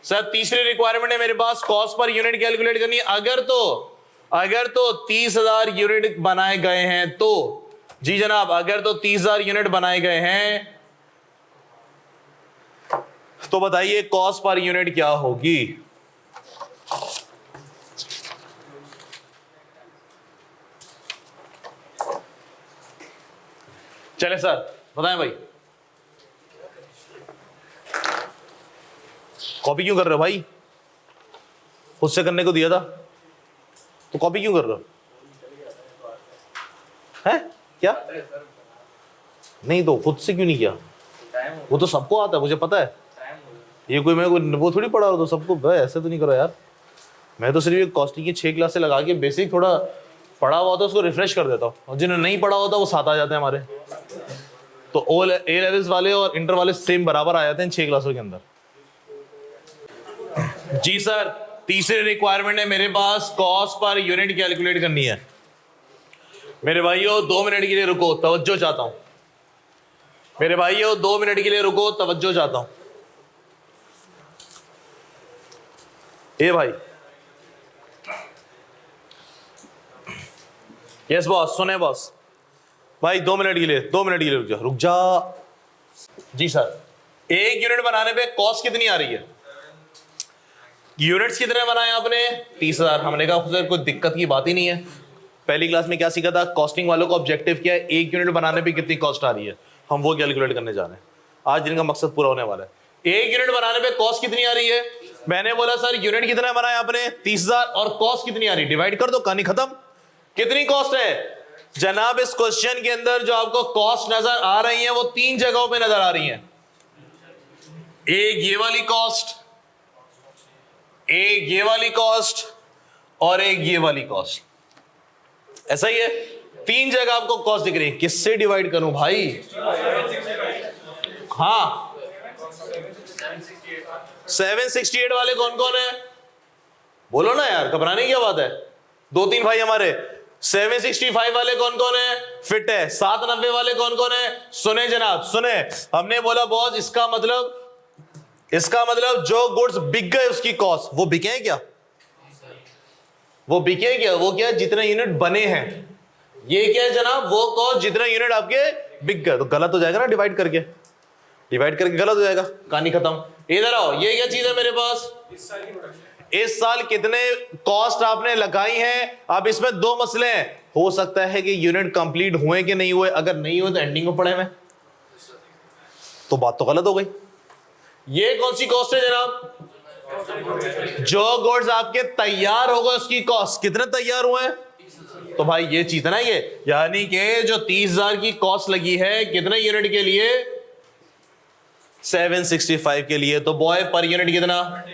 सर तीसरी रिक्वायरमेंट है मेरे पास कॉस्ट पर यूनिट कैलकुलेट करनी है। अगर तो 30,000 यूनिट बनाए गए हैं तो। जी जनाब। अगर तो 30,000 यूनिट बनाए गए हैं तो बताइए कॉस्ट पर यूनिट क्या होगी? चले सर बताएं भाई।
कॉपी क्यों कर रहे हो भाई? खुद से करने को दिया था तो कॉपी क्यों कर रहे हो? है क्या? नहीं तो खुद से क्यों नहीं किया? वो तो सबको आता है, मुझे पता है। ये कोई मैं कोई वो थोड़ी पढ़ा रहा हूँ तो सबको भाई ऐसे तो नहीं करो यार। मैं तो सिर्फ ये कॉस्टिंग की 6 क्लासें लगा के बेसिक थोड़ा पढ़ा हुआ था उसको रिफ्रेश कर देता हूँ, और जिन्होंने नहीं पढ़ा होता वो साथ आ जाते हैं हमारे। तो ए लेवल्स वाले और इंटर वाले सेम बराबर आ जाते हैं 6 क्लासों के अंदर। जी सर, तीसरी रिक्वायरमेंट है मेरे पास, कॉस्ट पर यूनिट कैलकुलेट करनी है। मेरे भाइयों 2 मिनट के लिए रुको, तवज्जो चाहता हूं। मेरे भाइयों 2 मिनट के लिए रुको, तवज्जो चाहता हूं। ए भाई, यस बॉस, सुने बॉस भाई 2 मिनट के लिए, 2 मिनट के लिए रुक जा, रुक जा। जी सर, एक यूनिट बनाने पे कॉस्ट कितनी आ रही है? यूनिट्स कितने बनाए आपने? 30,000। हमने कहा सर कोई दिक्कत की बात ही नहीं है। पहली क्लास में क्या सीखा था? कॉस्टिंग वालों को ऑब्जेक्टिव क्या है, एक यूनिट बनाने पे कितनी कॉस्ट आ रही है, हम वो कैलकुलेट करने जा रहे हैं। आज जिनका मकसद पूरा होने वाला है। एक यूनिट बनाने पे कॉस्ट कितनी आ रही है? मैंने बोला सर यूनिट कितना बनाया आपने? 30,000। और कॉस्ट कितनी आ रही है? डिवाइड कर दो, कहानी खत्म। कितनी कॉस्ट है जनाब? इस क्वेश्चन के अंदर जो आपको कॉस्ट नजर आ रही है वो 3 जगहों पे नजर आ रही है। एक ये वाली कॉस्ट, एक ये वाली कॉस्ट, और एक ये वाली कॉस्ट। ऐसा ही है, 3 जगह आपको कॉस्ट दिख रही है। किससे डिवाइड करूं भाई? हाँ, 768 वाले कौन कौन है? बोलो ना यार, घबराने की क्या बात है? 2-3 भाई हमारे। 765 वाले कौन कौन है? फिट है। 790 वाले कौन कौन है? सुने जनाब, सुने। हमने बोला बॉस इसका मतलब जो गुड्स बिक गए उसकी कॉस्ट, वो बिके हैं क्या? वो बिके क्या? वो क्या? जितने यूनिट बने हैं। ये क्या है जनाब? वो कॉस्ट जितने यूनिट आपके बिक गए। तो गलत हो जाएगा ना, डिवाइड करके गलत हो जाएगा, कहानी खत्म। इधर आओ, ये क्या चीज है मेरे पास? इस साल कितने कॉस्ट आपने लगाई है? अब इसमें 2 मसले हैं। हो सकता है कि यूनिट कंप्लीट हुए कि नहीं हुए, अगर नहीं हुए तो एंडिंग में पड़े में, तो बात तो गलत हो गई। ये कौन सी कॉस्ट है जनाब? जो गुड्स आपके तैयार हो गए उसकी कॉस्ट। कितने तैयार हुए हैं? तो भाई ये चीज है ना, ये यानी कि जो 30,000 की कॉस्ट लगी है कितने यूनिट के लिए? 765 के लिए। तो बॉय पर यूनिट कितना?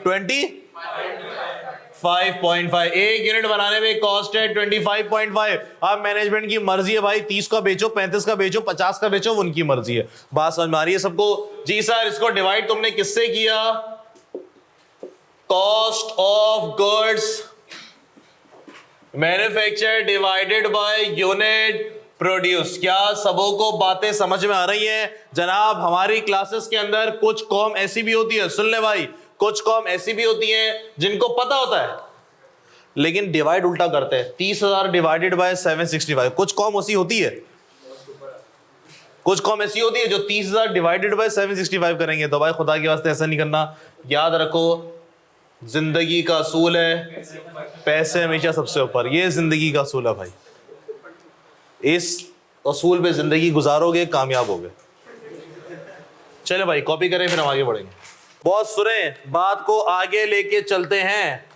25.5। एक यूनिट बनाने में कॉस्ट है 25.5। अब मैनेजमेंट की मर्जी है भाई, 30 का बेचो, 35 का बेचो, 50 का बेचो, उनकी मर्जी है। बात समझ में आ रही है सबको? जी सर, इसको डिवाइड तुमने किससे किया? Cost of goods manufacture divided by unit produce. क्या सबों को बातें समझ में आ रही हैं जनाब? हमारी क्लासेस के अंदर कुछ कॉम ऐसी भी होती है, सुन ले भाई, कुछ कॉम ऐसी भी होती है जिनको पता होता है लेकिन डिवाइड उल्टा करते हैं। 30,000 डिवाइडेड बाय 765। कुछ कॉम ऐसी होती है, कुछ कॉम ऐसी होती है जो 30,000 डिवाइडेड बाय 765 करेंगे। तो भाई खुदा के वास्ते ऐसा नहीं करना। याद रखो, जिंदगी का असूल है पैसे हमेशा सबसे ऊपर। ये जिंदगी का असूल है भाई, इस असूल पे जिंदगी गुजारोगे, कामयाब होगे। चले भाई कॉपी करें, फिर हम आगे बढ़ेंगे। बहुत सुने, बात को आगे लेके चलते हैं,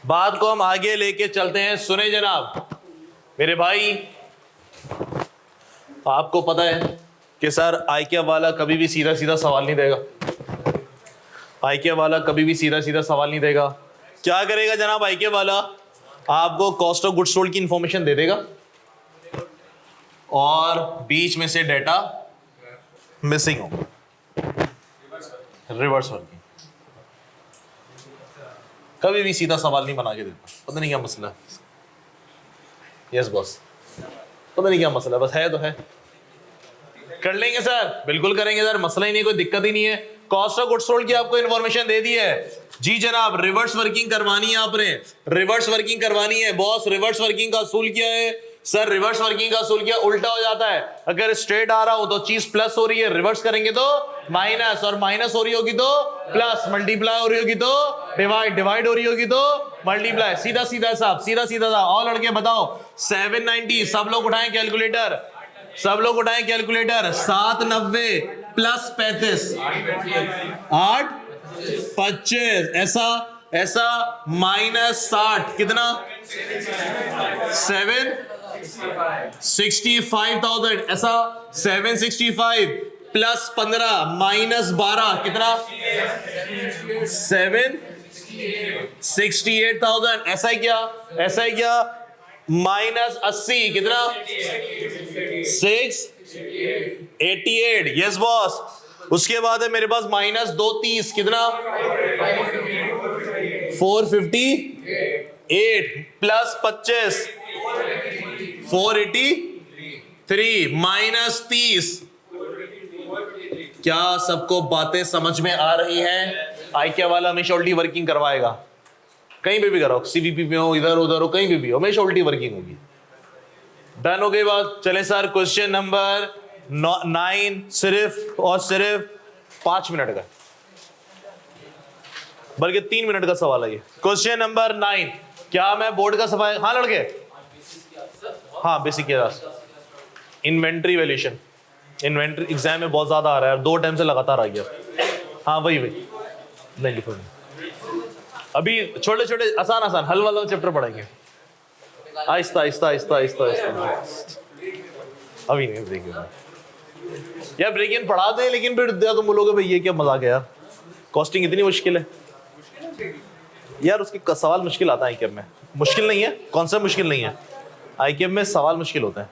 बात को हम आगे लेके चलते हैं। सुने जनाब मेरे भाई, आपको पता है कि सर आईक्यू वाला कभी भी सीधा सीधा सवाल नहीं देगा। आईक्यू वाला कभी भी सीधा सीधा सवाल नहीं देगा। क्या करेगा जनाब आईक्यू वाला? आपको कॉस्ट ऑफ गुड्स सोल्ड की इंफॉर्मेशन दे देगा और बीच में से डेटा मिसिंग होगा, रिवर्स वर्किंग। कभी भी सीधा सवाल नहीं बना के देता। पता नहीं क्या मसला है। यस बॉस, पता नहीं क्या मसला है, बस है तो है। कर लेंगे सर, बिल्कुल करेंगे सर, मसला ही नहीं, कोई दिक्कत ही नहीं है। कॉस्ट ऑफ गुड्स सोल्ड की आपको इंफॉर्मेशन दे दी है। जी जनाब, रिवर्स वर्किंग करवानी है आपने, रिवर्स वर्किंग करवानी है। बॉस रिवर्स वर्किंग का असूल क्या है? सर रिवर्स वर्किंग का असूल क्या? उल्टा हो जाता है। अगर स्ट्रेट आ रहा हो तो चीज प्लस हो रही है, रिवर्स करेंगे तो माइनस, और माइनस हो रही होगी तो प्लस, मल्टीप्लाई हो रही होगी तो डिवाइड, डिवाइड हो रही होगी तो मल्टीप्लाई। सीधा सीधा साहब, सीधा सीधा सा। और लड़के बताओ 790, सब लोग उठाएं कैलकुलेटर, सब लोग उठाएं कैलकुलेटर। 790
प्लस 35 8 25 ऐसा ऐसा माइनस 60 कितना 765,000 ऐसा 765 प्लस 15 माइनस 12 कितना 768,000 ऐसा है क्या माइनस 80 कितना 688 यस बॉस। उसके बाद है मेरे पास माइनस 230 कितना 458 प्लस 25 483 माइनस 30। क्या सबको बातें समझ में आ रही हैं? आई क्या वाला हमेशा उल्टी वर्किंग करवाएगा, कहीं पे भी कराओ, सीवीपी में हो, इधर उधर हो, कहीं पे भी हो, हमेशा उल्टी वर्किंग होगी। डन हो गई बात। चले सर क्वेश्चन नंबर 9 सिर्फ और सिर्फ 5 मिनट का, बल्कि 3 मिनट का सवाल है ये। क्वेश्चन नंबर 9, क्या मैं बोर्ड का सफाई, हाँ लड़के, हाँ बेसिक के इन्वेंट्री वैल्यूएशन, इन्वेंट्री एग्जाम में बहुत ज्यादा आ रहा है, 2 टाइम से लगातार आ गया। हाँ वही नहीं लिखो, अभी छोटे छोटे आसान आसान हल वाला चैप्टर पढ़ेंगे, आहिस्ता आहिस्ता आहिस्ता आहिस्ता आहिस्ता। अभी नहीं ब्रेक यार, ब्रेक इन पढ़ा दे, लेकिन फिर तुम बोलोगे भाई ये क्या मजाक है यार, कॉस्टिंग इतनी मुश्किल है यार। उसके सवाल मुश्किल आता है आईक्यूएम में, मुश्किल नहीं है, कॉन्सेप्ट मुश्किल नहीं है, आईक्यूएम में सवाल मुश्किल होता है,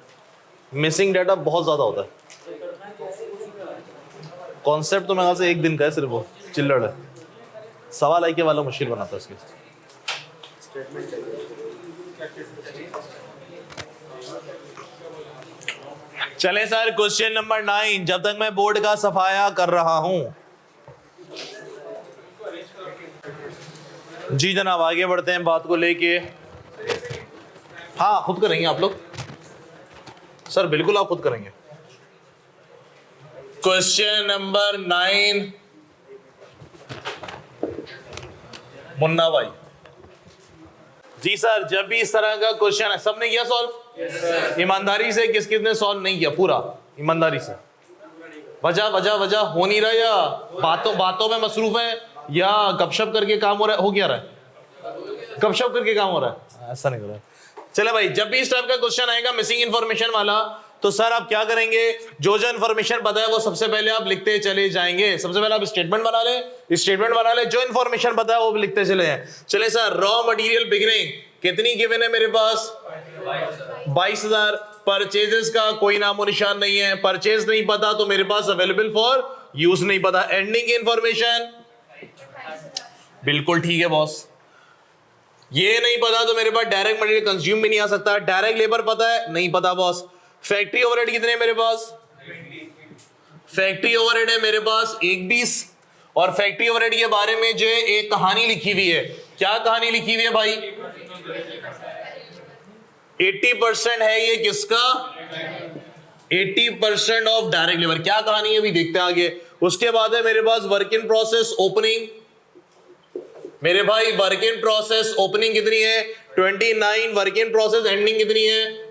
मिसिंग डाटा बहुत ज्यादा होता है। कॉन्सेप्ट तो मेरे ख्याल से 1 दिन का है, सिर्फ वो चिल्लड़ है, सवाल आईक्यूएम वाला मुश्किल बनाता है उसके। चले सर क्वेश्चन नंबर 9, जब तक मैं बोर्ड का सफाया कर रहा हूं। जी जनाब आगे बढ़ते हैं बात को लेके। हाँ खुद करेंगे आप लोग सर, बिल्कुल आप खुद करेंगे। क्वेश्चन नंबर 9 मुन्ना भाई। जी सर, जब भी इस तरह का क्वेश्चन है, सबने किया सॉल्व? ईमानदारी से किस किसने सॉल्व नहीं किया? पूरा ईमानदारी से। वजह वजह वजह हो नहीं रहा, या बातों में मसरूफ है, या गपशप करके काम हो रहा है? हो क्या रहा है? गपशप करके काम हो रहा है, ऐसा नहीं हो रहा है। चले भाई, जब भी इस टाइप का क्वेश्चन आएगा मिसिंग इन्फॉर्मेशन वाला, तो सर आप क्या करेंगे, जो इन्फॉर्मेशन पता है वो सबसे पहले आप लिखते चले जाएंगे। सबसे पहले आप स्टेटमेंट बना ले, जो इन्फॉर्मेशन पता है वो भी लिखते चले जाएं। चले सर, रॉ मटेरियल बिगिनिंग कितनी गिवन है मेरे पास? 22,000। परचेजेस का कोई नामो निशान नहीं है, परचेज नहीं पता तो मेरे पास अवेलेबल फॉर यूज नहीं पता। एंडिंग इंफॉर्मेशन बिल्कुल ठीक है बॉस, ये नहीं पता तो मेरे पास डायरेक्ट मटेरियल कंज्यूम भी नहीं आ सकता। डायरेक्ट लेबर पता है? नहीं पता बॉस। फैक्ट्री ओवरहेड कितने हैं मेरे पास? फैक्ट्री ओवरहेड है मेरे पास 120। और फैक्ट्री ओवरहेड के बारे में जो है एक कहानी लिखी हुई है। क्या कहानी लिखी हुई है भाई? 80% है ये किसका? 80% ऑफ डायरेक्ट लेबर। क्या कहानी है अभी देखते हैं आगे। उसके बाद है मेरे पास वर्क इन प्रोसेस ओपनिंग। मेरे भाई वर्क इन प्रोसेस ओपनिंग कितनी है? 29। वर्क इन प्रोसेस एंडिंग कितनी है?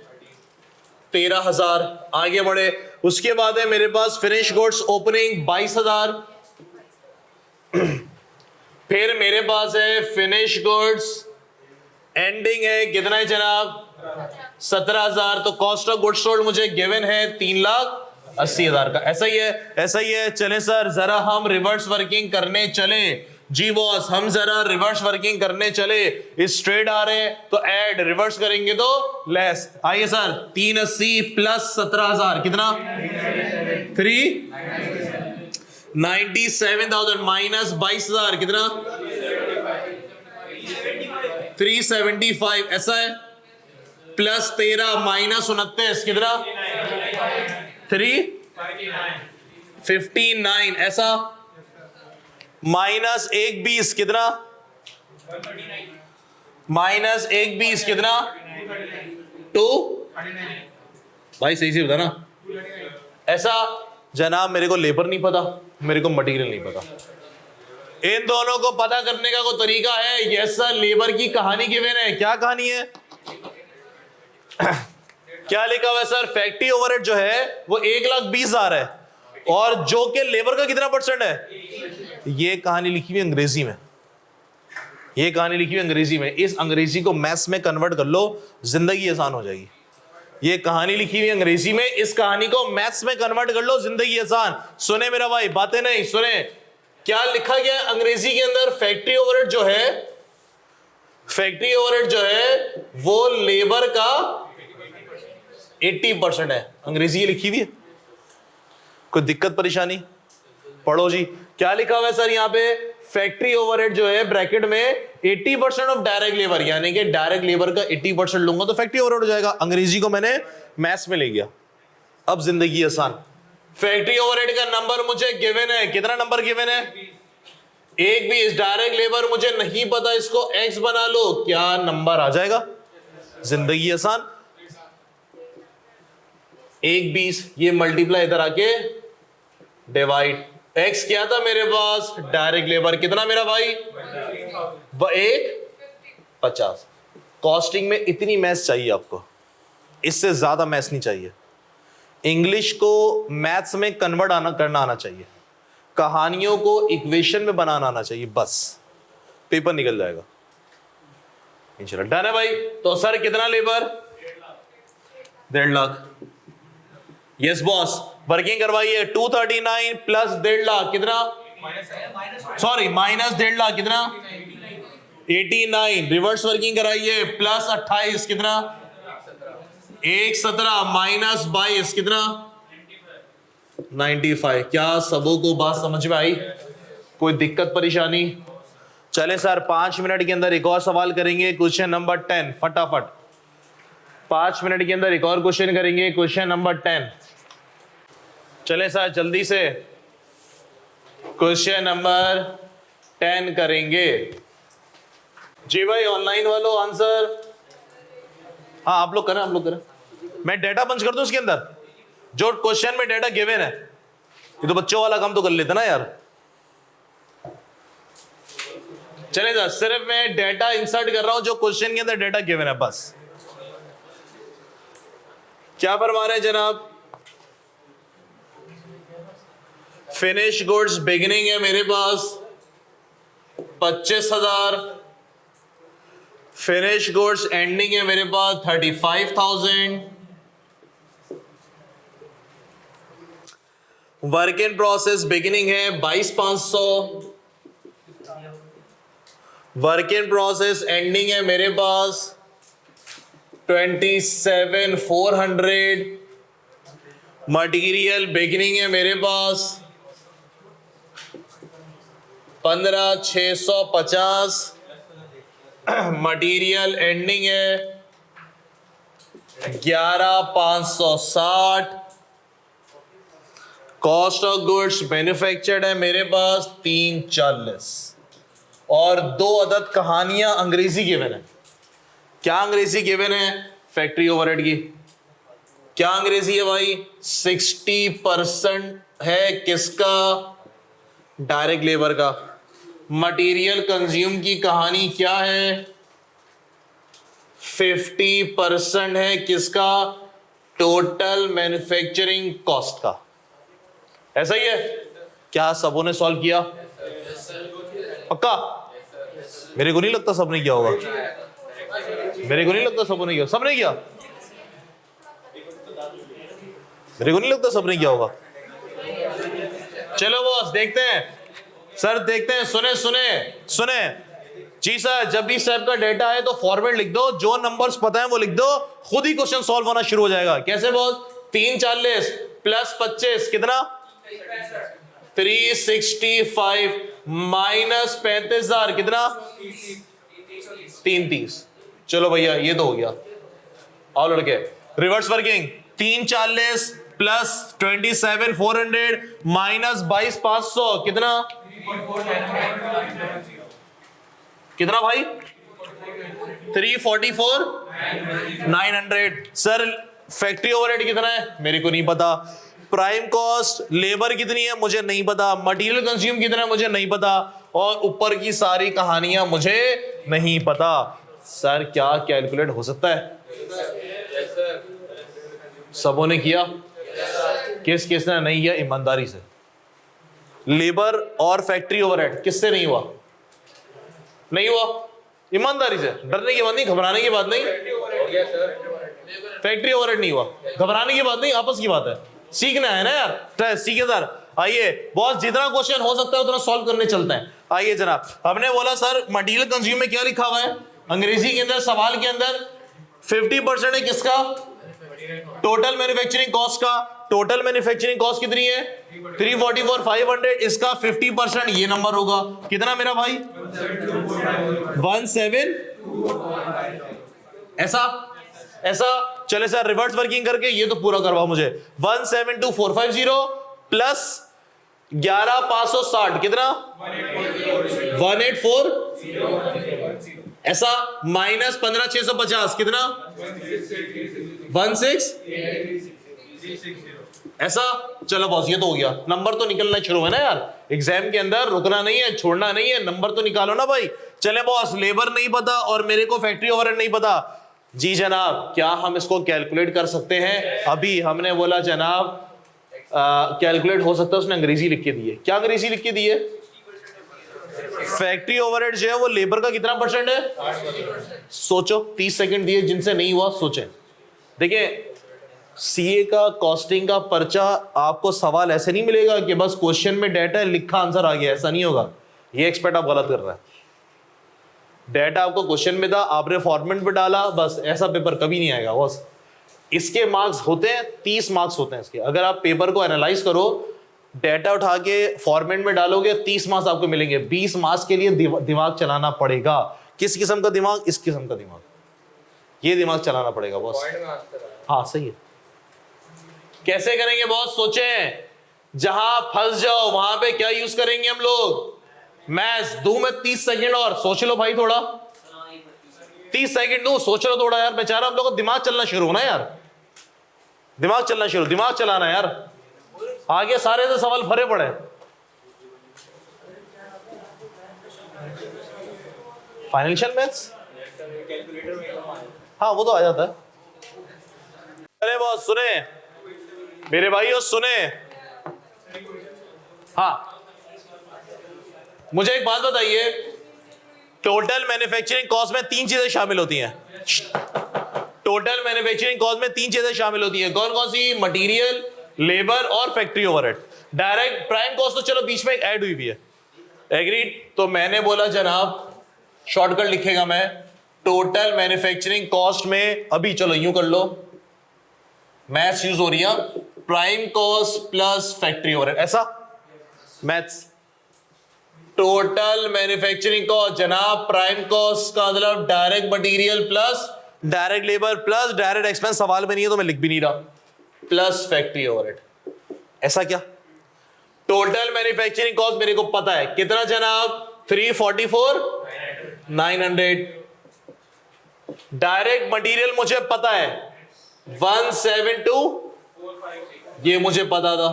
13,000। आगे बढ़े, उसके बाद है मेरे पास फिनिश गुड्स ओपनिंग 22,000। फिर मेरे पास है फिनिश गुड्स एंडिंग है कितना है जनाब? 17,000। तो कॉस्ट ऑफ गुड्स सोल्ड मुझे गिवन है 3,80,000 का। ऐसा ही है। चले सर, जरा हम रिवर्स वर्किंग करने चले। जी बॉस, हम जरा रिवर्स वर्किंग करने चले। स्ट्रेट आ रहे हैं तो ऐड, रिवर्स करेंगे तो लेस। आइए सर, 380 प्लस 17,000 कितना? 397,000 माइनस 22,000 कितना? 375। ऐसा है, प्लस 13 माइनस 29 कितना? 359। ऐसा, माइनस 120 कितना? माइनस 120 कितना? 2। भाई सही से बता ना। ऐसा जनाब, मेरे को लेबर नहीं पता, मेरे को मटेरियल नहीं पता। इन दोनों को पता करने का कोई तरीका है? यस सर, लेबर की कहानी गिवन है। क्या कहानी है? क्या लिखा हुआ है सर? फैक्ट्री ओवरहेड जो है वो 1,20,000 है,
और जो कि लेबर का कितना परसेंट है। ये कहानी लिखी हुई अंग्रेजी में, ये कहानी लिखी हुई अंग्रेजी में। इस अंग्रेजी को मैथ्स में कन्वर्ट कर लो, जिंदगी आसान हो जाएगी। ये कहानी लिखी हुई अंग्रेजी में, इस कहानी को मैथ्स में कन्वर्ट कर लो, जिंदगी आसान। सुने मेरा भाई, बातें नहीं सुने। क्या लिखा गया अंग्रेजी के अंदर? फैक्ट्री ओवरहेड जो है, फैक्ट्री ओवरहेड जो है वो लेबर का 80% है। अंग्रेजी लिखी हुई है, कोई दिक्कत परेशानी? पढ़ो जी, क्या लिखा हुआ है सर यहाँ पे? फैक्ट्री ओवरहेड जो है ब्रैकेट में 80% ऑफ डायरेक्ट लेबर, यानी कि डायरेक्ट लेबर का 80% लूंगा तो फैक्ट्री ओवरहेड हो जाएगा। अंग्रेजी को मैंने मैथ्स में ले गया, अब जिंदगी आसान। फैक्ट्री ओवरहेड का नंबर मुझे गिवन है, कितना नंबर गिवन है? 1/20। डायरेक्ट लेबर मुझे नहीं पता, इसको x बना लो, क्या नंबर आ जाएगा? जिंदगी आसान। 1/20, ये मल्टीप्लाई इधर आके डिवाइड। x क्या था मेरे पास? Direct labour. कितना मेरा भाई? 1/50। कॉस्टिंग में इतनी मैथ्स चाहिए आपको, इससे ज्यादा मैथ्स नहीं चाहिए। इंग्लिश को मैथ्स में कन्वर्ट करना आना चाहिए, कहानियों को इक्वेशन में बनाना आना चाहिए, बस पेपर निकल जाएगा इंशाल्लाह। डन है भाई? तो सर कितना labour? 1.5 lakh. Yes boss, working करवाइए। 239 प्लस 1.5 लाख कितना? सॉरी माइनस 1.5 लाख कितना? 89। रिवर्स वर्किंग कराइए। प्लस 28 कितना? 117 माइनस 22 कितना? 95। क्या सबों को बात समझ में आई? कोई दिक्कत परेशानी? चले सर 5 मिनट के अंदर एक और सवाल करेंगे, क्वेश्चन नंबर 10। फटाफट 5 मिनट के अंदर एक और क्वेश्चन करेंगे, क्वेश्चन नंबर 10। चले सर जल्दी से क्वेश्चन नंबर 10 करेंगे। जी भाई ऑनलाइन वालों आंसर? हाँ आप लोग करें, आप लोग करें। मैं डेटा पंच कर दूं इसके अंदर, जो क्वेश्चन में डेटा गिवन है। ये तो बच्चों वाला काम तो कर लेते ना यार। चले सर, सिर्फ मैं डेटा इंसर्ट कर रहा हूं जो क्वेश्चन के अंदर डेटा गिवन है, बस। क्या फरमा रहे हैं जनाब? फिनिश गुड्स बिगिनिंग है मेरे पास 25,000, फिनिश गुड्स एंडिंग है मेरे पास 35,000, वर्क इन प्रोसेस बिगिनिंग है 22,500, वर्क इन प्रोसेस एंडिंग है मेरे पास 27,400, मटेरियल बिगिनिंग है मेरे पास 15,650, मटेरियल एंडिंग है 11,560, कॉस्ट ऑफ गुड्स मैन्युफैक्चर्ड है मेरे पास 340, और 2 अदद कहानियां अंग्रेजी गिवन है। क्या अंग्रेजी गिवन है? फैक्ट्री ओवरहेड की। क्या अंग्रेजी है भाई? 60% है किसका? डायरेक्ट लेबर का। मटेरियल कंज्यूम की कहानी क्या है? 50% है किसका? टोटल मैन्युफैक्चरिंग कॉस्ट का। ऐसा ही है? क्या सबों ने सॉल्व किया? पक्का? मेरे को नहीं लगता सबने किया होगा, मेरे को नहीं लगता सबों ने किया। सबने किया? मेरे को नहीं लगता सबने किया होगा। चलो बॉस देखते हैं, सर देखते हैं। सुने सुने सुने जी सर, जब भी स्टेप का डेटा है तो फॉर्मेट लिख दो, जो नंबर्स पता है वो लिख दो, खुद ही क्वेश्चन सॉल्व होना शुरू हो जाएगा। कैसे बॉस? 340 प्लस 25 कितना? 365 माइनस 35,000 कितना? 330। चलो भैया ये तो हो गया। और लड़के रिवर्स वर्किंग 340 प्लस 27,400 माइनस 22,500 कितना? कितना भाई? 344,900। सर फैक्ट्री ओवरहेड कितना है? मेरे को नहीं पता। प्राइम कॉस्ट लेबर कितनी है? मुझे नहीं पता। मटेरियल कंज्यूम कितना है? मुझे नहीं पता। और ऊपर की सारी कहानियां मुझे नहीं पता। सर क्या कैलकुलेट हो सकता है? सबों ने किया? किस किसने नहीं किया? ईमानदारी से। लेबर और फैक्ट्री ओवरहेड किससे नहीं हुआ? नहीं हुआ, ईमानदारी से। डरने की बात नहीं, घबराने की बात नहीं। फैक्ट्री ओवरहेड नहीं हुआ, घबराने की बात नहीं, आपस की बात है। सीखना है ना यार, सीखे सर। आइए बॉस, जितना क्वेश्चन हो सकता है उतना सॉल्व करने चलते हैं। आइए जनाब, हमने बोला सर मटेरियल कंज्यूम में क्या लिखा हुआ है अंग्रेजी के अंदर सवाल के अंदर? 50% है किसका? टोटल मैन्युफैक्चरिंग कॉस्ट का। टोटल मैन्युफैक्चरिंग कॉस्ट कितनी है? 344 500। इसका 50% ये नंबर होगा कितना मेरा भाई? 17। ऐसा चले सर, रिवर्स वर्किंग करके ये तो पूरा करवाओ मुझे। 172450 प्लस 11560 कितना? 184। ऐसा माइनस 15650 कितना? 16। ऐसा चलो बॉस, ये तो हो गया। नंबर तो निकलना शुरू है ना यार, एग्जाम के अंदर रुकना नहीं है, छोड़ना नहीं है, नंबर तो निकालो ना भाई। चले बॉस, लेबर नहीं पता और मेरे को फैक्ट्री ओवरहेड नहीं पता। जी जनाब, क्या हम इसको कैलकुलेट कर सकते हैं? अभी हमने बोला जनाब कैलकुलेट हो सकता है, उसने अंग्रेजी लिख के दी है। क्या अंग्रेजी लिख के दी है? फैक्ट्री ओवरहेड जो है वो लेबर का कितना परसेंट है? सोचो, 30 सेकंड दिए, जिनसे नहीं हुआ सोचें। देखिए, सीए का कॉस्टिंग का पर्चा आपको सवाल ऐसे नहीं मिलेगा कि बस क्वेश्चन में डाटा है, लिखा आंसर आ गया, ऐसा नहीं होगा। ये एक्सपेक्ट आप गलत कर रहे हैं। डाटा आपको क्वेश्चन में था, आपने फॉर्मेट में डाला, बस ऐसा पेपर कभी नहीं आएगा बॉस। इसके मार्क्स होते हैं 30 मार्क्स होते हैं इसके। अगर आप पेपर को एनालाइज करो, डाटा उठा के फॉर्मेट में डालोगे, 30 मार्क्स आपको मिलेंगे। 20 मार्क्स के लिए दिमाग चलाना पड़ेगा। किस किस्म का दिमाग? इस किस्म का दिमाग, ये दिमाग चलाना पड़ेगा बॉस। हाँ सही है। कैसे करेंगे बॉस? सोचें, जहां फंस जाओ वहां पे क्या यूज करेंगे हम लोग? मैथ्स। दूं मैं 30 सेकंड और सोच लो भाई थोड़ा। 30 सेकंड दूं, सोच लो थोड़ा यार, बेचारा हम लोग को दिमाग चलना शुरू होना यार, दिमाग चलना शुरू, दिमाग चलाना यार। आगे सारे से सवाल भरे पड़े। फाइनेंशियल मैथ्स, हाँ वो तो आ जाता है। अरे बॉस सुने मेरे भाइयों, सुने। हाँ मुझे एक बात बताइए, टोटल मैन्युफैक्चरिंग कॉस्ट में 3 चीजें शामिल होती हैं। टोटल मैन्युफैक्चरिंग कॉस्ट में 3 चीजें शामिल होती हैं। कौन कौन सी? मटेरियल, लेबर और factory overhead. Direct prime cost तो चलो बीच में एक ऐड हुई भी है, एग्रीड। तो मैंने बोला जनाब, शॉर्टकट लिखेगा मैं, टोटल मैन्युफैक्चरिंग कॉस्ट में, अभी चलो यूं कर लो, मैथ्स यूज हो रही है, prime cost plus factory overhead, ऐसा मैथ्स। टोटल मैन्युफैक्चरिंग कॉस्ट जनाब, प्राइम कॉस्ट का मतलब direct material plus direct labour plus direct expense, सवाल में नहीं है तो मैं लिख भी नहीं रहा, प्लस फैक्ट्री ओवरहेड। ऐसा क्या? टोटल मैन्युफैक्चरिंग कॉस्ट मेरे को पता है कितना जनाब? 344 900। डायरेक्ट मटेरियल मुझे पता है 172, ये मुझे पता था।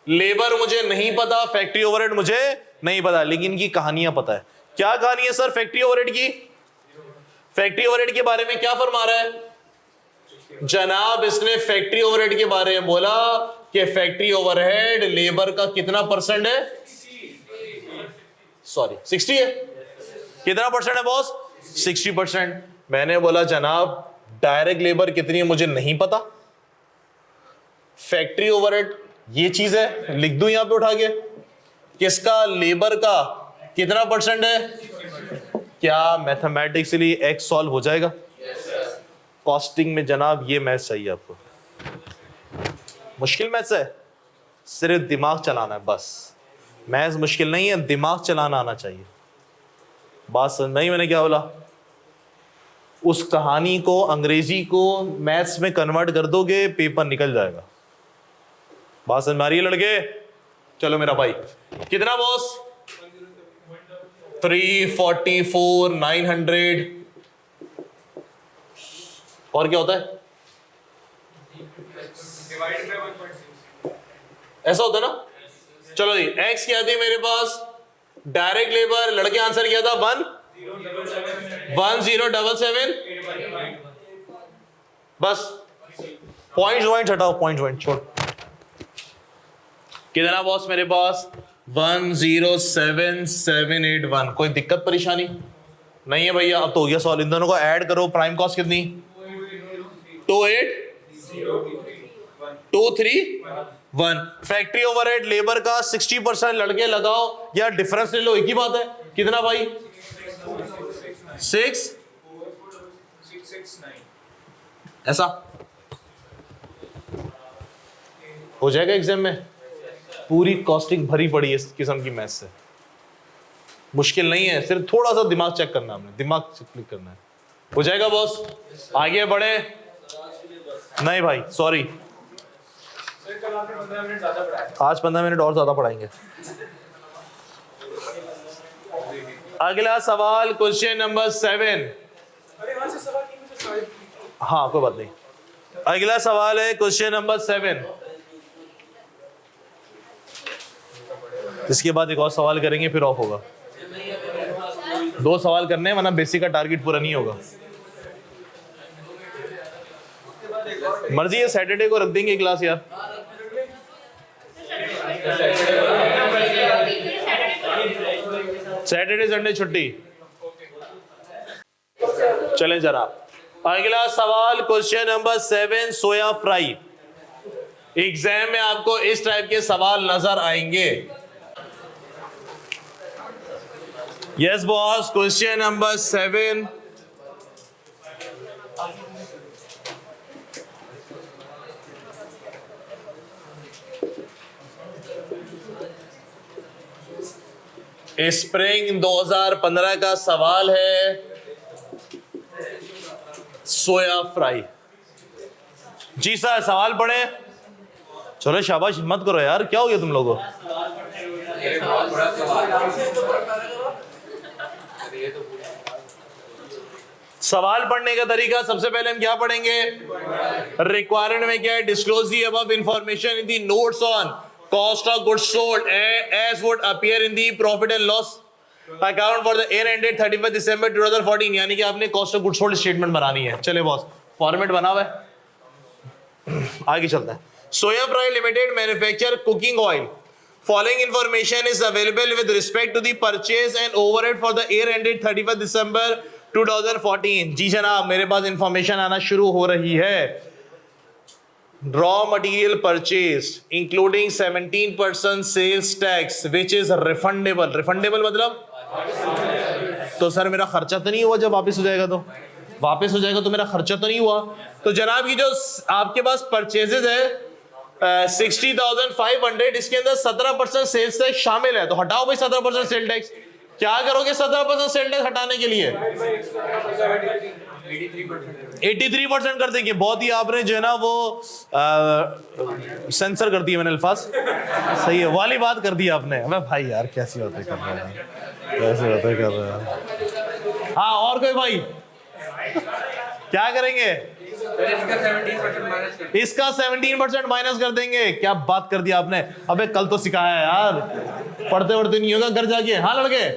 लेबर मुझे नहीं पता, फैक्ट्री ओवरहेड मुझे नहीं पता, लेकिन इनकी कहानियां पता है। क्या कहानी है सर फैक्ट्री ओवरहेड की? फैक्ट्री ओवरहेड के बारे में क्या फरमा रहा है जनाब? इसने फैक्ट्री ओवरहेड के बारे में बोला कि फैक्ट्री ओवरहेड लेबर का कितना परसेंट है? सॉरी 60 है। कितना परसेंट है बॉस? 60%। मैंने बोला जनाब डायरेक्ट लेबर कितनी है मुझे नहीं पता, फैक्ट्री ओवरहेड ये चीज है, लिख दूं यहां पे उठा के, किसका? लेबर का कितना परसेंट है? क्या मैथमेटिक्सली एक्स सॉल्व हो जाएगा? कॉस्टिंग में जनाब ये मैथ्स चाहिए आपको, मुश्किल मैथ्स है, सिर्फ दिमाग चलाना है बस। मैथ्स मुश्किल नहीं है, दिमाग चलाना आना चाहिए। बात समझ नहीं मैंने क्या बोला? उस कहानी को अंग्रेजी को मैथ्स में कन्वर्ट कर दोगे, पेपर निकल जाएगा। बात समझ में आ रही है लड़के? चलो मेरा भाई, कितना बॉस? 344 900। और क्या होता है? ऐसा होता है ना? चलो जी, एक्स क्या थी मेरे पास? डायरेक्ट लेबर, लड़के आंसर किया था 1077। बस पॉइंट हटाओ, पॉइंट छोड़। कितना बॉस मेरे पास 107781। कोई दिक्कत परेशानी नहीं है भैया? अब तो हो गया सॉल्व। इन दोनों को ऐड करो, प्राइम कॉस्ट कितनी 28231। फैक्ट्री ओवरहेड लेबर का 60% लड़के लगाओ या डिफरेंस ले लो, एक ही बात है। कितना भाई 669 ऐसा हो जाएगा एग्जाम में। पूरी कॉस्टिंग भरी पड़ी है इस किस्म की मैथ से, मुश्किल नहीं है, सिर्फ थोड़ा सा दिमाग चेक करना है, हमने दिमाग क्लिक करना है। हो जाएगा बॉस, आगे बढ़े। नहीं भाई सॉरी, आज 15 मिनट और ज्यादा पढ़ाएंगे। अगला सवाल क्वेश्चन नंबर 7। हाँ कोई बात नहीं, अगला सवाल है क्वेश्चन नंबर 7। इसके बाद एक और सवाल करेंगे फिर ऑफ होगा। 2 सवाल करने हैं वरना बेसिक का टारगेट पूरा नहीं होगा। मर्जी है सैटरडे को रख देंगे क्लास यार। सैटरडे संडे छुट्टी। चलें जरा, अगला सवाल क्वेश्चन नंबर 7 सोया फ्राई। एग्जाम में आपको इस टाइप के सवाल नजर आएंगे। Yes boss, question number 7। Spring 2015 का सवाल है, सोया फ्राई। जी सर, सवाल पढ़े। चलो शाबाश, हिम्मत करो यार, क्या हो गया तुम लोगों को? सवाल पढ़ने का तरीका, सबसे पहले हम क्या पढ़ेंगे? रिक्वायरमेंट में क्या है? Disclose the above information in the notes on cost of goods sold as would appear in the profit and loss account for the year ended 31 December 2014। यानी कि आपने cost of goods sold statement बनानी है। चले boss, format बना हुआ है, आगे चलता है। Soya Fry Limited manufacture cooking oil. Following information is available with respect to the purchase and overhead for the year ended 31 December 2014। जी जनाब, मेरे पास इंफॉर्मेशन आना शुरू हो रही है। Raw material purchase including 17% sales tax which is refundable. Refundable मतलब तो सर मेरा खर्चा तो नहीं हुआ, जब वापस हो जाएगा तो वापस हो जाएगा तो मेरा खर्चा तो नहीं हुआ। तो जनाब ये जो आपके पास परचेजेज है 60,500, इसके अंदर 17% सेल्स टैक्स शामिल है। तो हटाओ भाई 17% सेल टैक्स। क्या करोगे 17% सेल टैक्स हटाने के लिए? 83% कर देंगे। बहुत ही आपने जो है ना वो सेंसर कर दिया मैंने अल्फाज, सही है वाली बात कर दी आपने। अबे भाई यार कैसी बातें कर रहे हैं, कैसी बातें कर रहे हैं। हाँ और कोई भाई क्या करेंगे? इसका 17% माइनस कर देंगे। क्या बात कर दिया आपने। अबे कल तो सिखाया यार, पढ़ते पढ़ते नहीं होगा घर जाके। हाँ लड़के,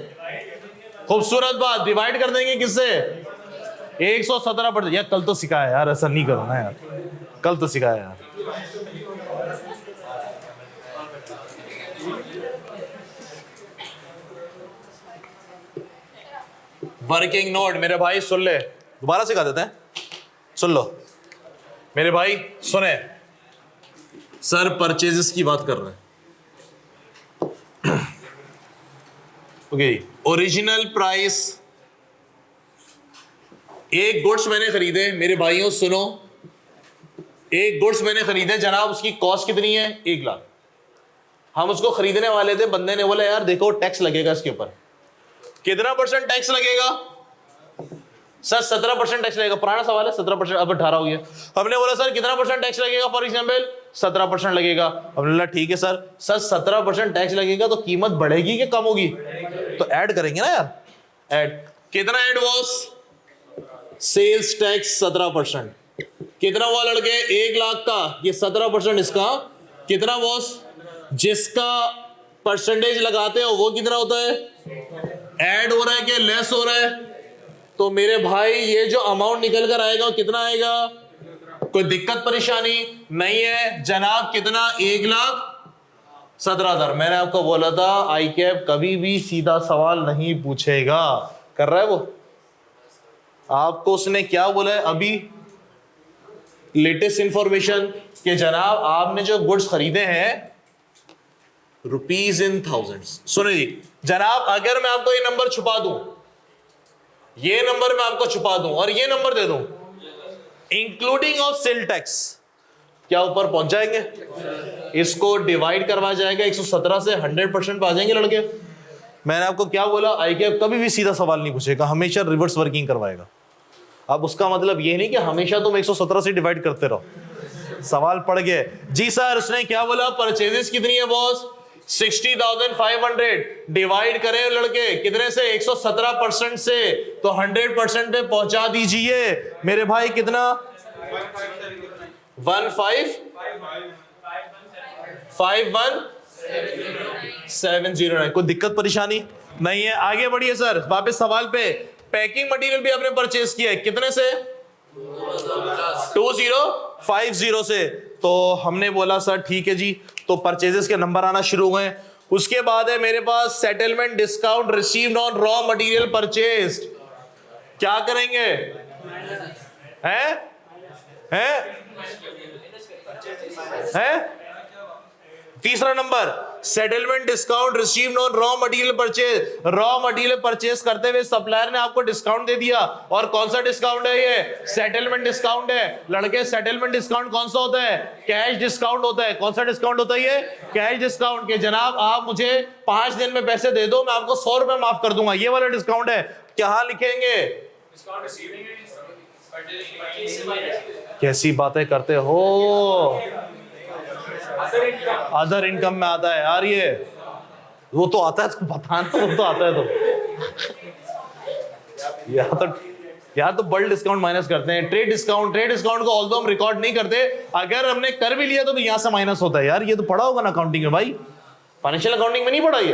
खूबसूरत बात, डिवाइड कर देंगे किससे? 117%। यार कल तो सिखाया यार, ऐसा नहीं करो ना यार, कल तो सिखाया यार। वर्किंग नोट मेरे भाई सुन ले, दोबारा सिखा देते हैं, सुन लो मेरे भाई सुने। सर परचेजेस की बात कर रहे हैं। ओके, ओरिजिनल प्राइस, एक गुड्स मैंने खरीदे मेरे भाइयों सुनो, एक गुड्स मैंने खरीदे जनाब, उसकी कॉस्ट कितनी है? 1 लाख। हम उसको खरीदने वाले थे, बंदे ने बोला यार देखो टैक्स लगेगा इसके ऊपर। कितना % टैक्स लगेगा? सर 17% टैक्स लगेगा। पुराना सवाल है, 17%, अब 18 हो गया। हमने बोला सर कितना % टैक्स लगेगा? फॉर एग्जांपल 17% लगेगा। हमने बोला ठीक है सर 17% टैक्स लगेगा तो कीमत बढ़ेगी कि कम होगी? तो ऐड करेंगे ना यार, ऐड। कितना ऐड बॉस? Sales tax 17%। कितना हुआ लड़के? 1 लाख का ये 17% इसका कितना बॉस? जिसका परसेंटेज लगाते हो वो कितना होता है? ऐड हो रहा है कि लेस हो रहा है? तो मेरे भाई ये जो अमाउंट निकल कर आएगा कितना आएगा? कोई दिक्कत परेशानी नहीं है जनाब। कितना? 1 लाख 17,000। मैंने आपको बोला था आई कैप कभी भी सीधा सवाल नहीं पूछेगा। कर रहा है वो? आपको उसने क्या बोला है अभी लेटेस्ट इंफॉर्मेशन कि जनाब आपने जो गुड्स खरीदे हैं रुपीज इन थाउजेंड्स। सुनिए जी जनाब, अगर मैं आपको ये नंबर छुपा दूं, ये नंबर मैं आपको छुपा दूं और ये नंबर दे दूं इंक्लूडिंग ऑफ सेल टैक्स, क्या ऊपर पहुंच जाएंगे? इसको डिवाइड करवाया जाएगा 117 से 100% पे आ जाएंगे लड़के। मैंने आपको क्या बोला, आई कैप कभी भी सीधा सवाल नहीं पूछेगा, हमेशा रिवर्स वर्किंग करवाएगा। अब उसका मतलब ये नहीं कि हमेशा तुम 117 से डिवाइड करते रहो। सवाल पड़ गए जी सर। उसने क्या बोला, परचेजेस कितनी है बॉस? 60,500 डिवाइड करें लड़के कितने से? 117% से, तो 100% पे पहुंचा दीजिए मेरे भाई। कितना? 1551709। कोई दिक्कत परेशानी नहीं है? आगे बढ़िए सर, वापस सवाल पे। पैकिंग मटेरियल भी आपने परचेज किया है कितने से? 2050 से। तो हमने बोला सर ठीक है जी, तो परचेजेस के नंबर आना शुरू हुए। उसके बाद है मेरे पास settlement discount received on raw material purchased. क्या करेंगे? हैं? तीसरा नंबर settlement discount received on raw material purchase. Raw material purchase करते हुए सप्लायर ने आपको डिस्काउंट दे दिया, और कौन सा डिस्काउंट है ये? सेटलमेंट डिस्काउंट है लड़के। सेटलमेंट डिस्काउंट कौन सा होता है? कैश डिस्काउंट होता है। कौन सा डिस्काउंट होता है ये? Cash discount. के जनाब आप मुझे 5 दिन में पैसे दे दो, मैं आपको 100 रुपए माफ कर दूंगा, ये वाला डिस्काउंट है। क्या लिखेंगे? कैसी बातें करते हो? अदर इनकम में आता है यार ये। वो तो आता है, तो बताना, वो तो आता है। तो यार तो बल्क डिस्काउंट माइनस करते हैं। ट्रेड डिस्काउंट को ऑल्दो हम रिकॉर्ड नहीं करते, अगर हमने कर भी लिया तो यहां से माइनस होता है। यार ये तो पढ़ा होगा ना अकाउंटिंग में भाई, फाइनेंशियल अकाउंटिंग में नहीं पढ़ा ये?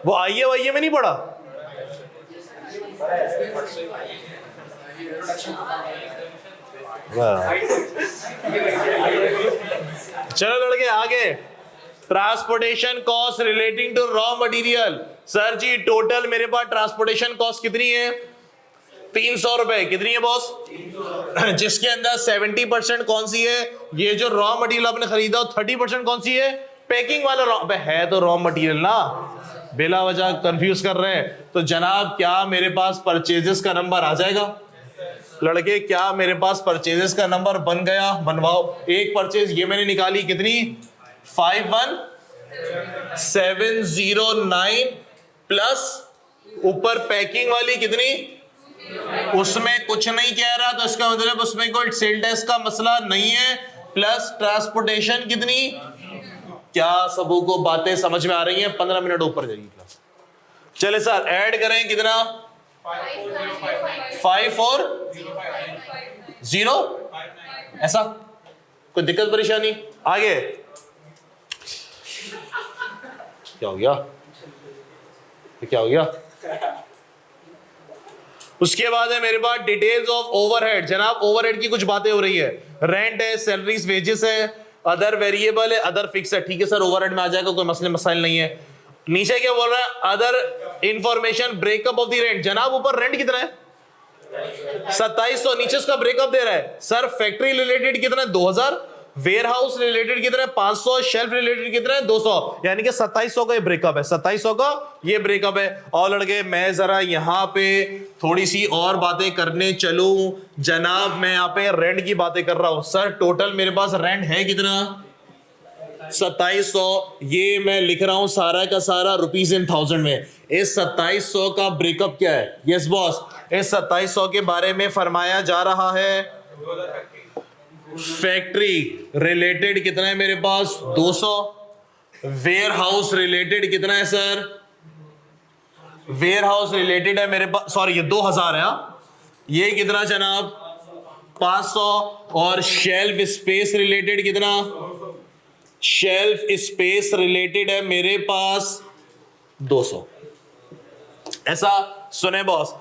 वो आईए वाईए में नहीं पढ़ा? चलो लड़के आगे। Transportation cost relating to raw material. Sir ji total मेरे पास ट्रांसपोर्टेशन कॉस्ट कितनी है? 300 रुपए। कितनी है बॉस? जिसके अंदर 70% कौन सी है? ये जो रॉ मटेरियल आपने खरीदा। 30% कौन सी है? पैकिंग वाला रॉ है तो रॉ मटेरियल ना, बेला वजह कंफ्यूज कर रहे हैं। तो जनाब क्या मेरे पास परचेजेस का नंबर आ जाएगा लड़के? क्या मेरे पास परचेजेस का नंबर बन गया? बनवाओ। एक परचेज ये मैंने निकाली कितनी? 51709 प्लस ऊपर पैकिंग वाली कितनी? उसमें कुछ नहीं कह रहा, तो इसका मतलब उसमें कोई सेल टैक्स का मसला नहीं है। प्लस ट्रांसपोर्टेशन कितनी? क्या सबों को बातें समझ में आ रही हैं? 15 मिनट ऊपर जाएगी क्लास। चले सर ऐड करें कितना? 5405 ऐसा? कोई दिक्कत परेशानी? आगे क्या हो गया? क्या हो गया? उसके बाद है मेरे पास डिटेल्स ऑफ ओवरहेड। जनाब ओवरहेड की कुछ बातें हो रही है। रेंट है, सैलरीज वेजेस है, अदर वेरिएबल है, अदर फिक्स है। ठीक है सर ओवरहेड में आ जाएगा, कोई मसले मसाइल नहीं है। नीचे क्या बोल रहा है? Other information breakup of the rent. जनाब ऊपर रेंट कितना है? 2700। नीचे उसका ब्रेकअप दे रहा है। सर फैक्ट्री रिलेटेड कितना है? 2000। वेयर हाउस रिलेटेड कितना है? 500। शेल्फ रिलेटेड कितना है? 200। यानी कि 2700 का ये ब्रेकअप है। 2700 का ये ब्रेकअप है। और लड़के मैं जरा यहां पे थोड़ी सी और बातें करने चलूं। जनाब मैं यहां पे रेंट की बातें कर रहा हूं। सर टोटल मेरे पास रेंट है कितना? 2700। ये मैं लिख रहा हूं सारा का सारा रुपीज इन थाउजेंड में। इस 2700 का ब्रेकअप क्या है? यस बॉस, इस 2700 के बारे में फरमाया जा रहा है फैक्ट्री रिलेटेड कितना है मेरे पास? 200। वेयर हाउस रिलेटेड कितना है सर? वेयर हाउस रिलेटेड है मेरे पास, सॉरी ये 2000 है। ये कितना जनाब? 500। और शेल्फ स्पेस रिलेटेड कितना? शेल्फ स्पेस रिलेटेड है मेरे पास 200। ऐसा सुने बॉस,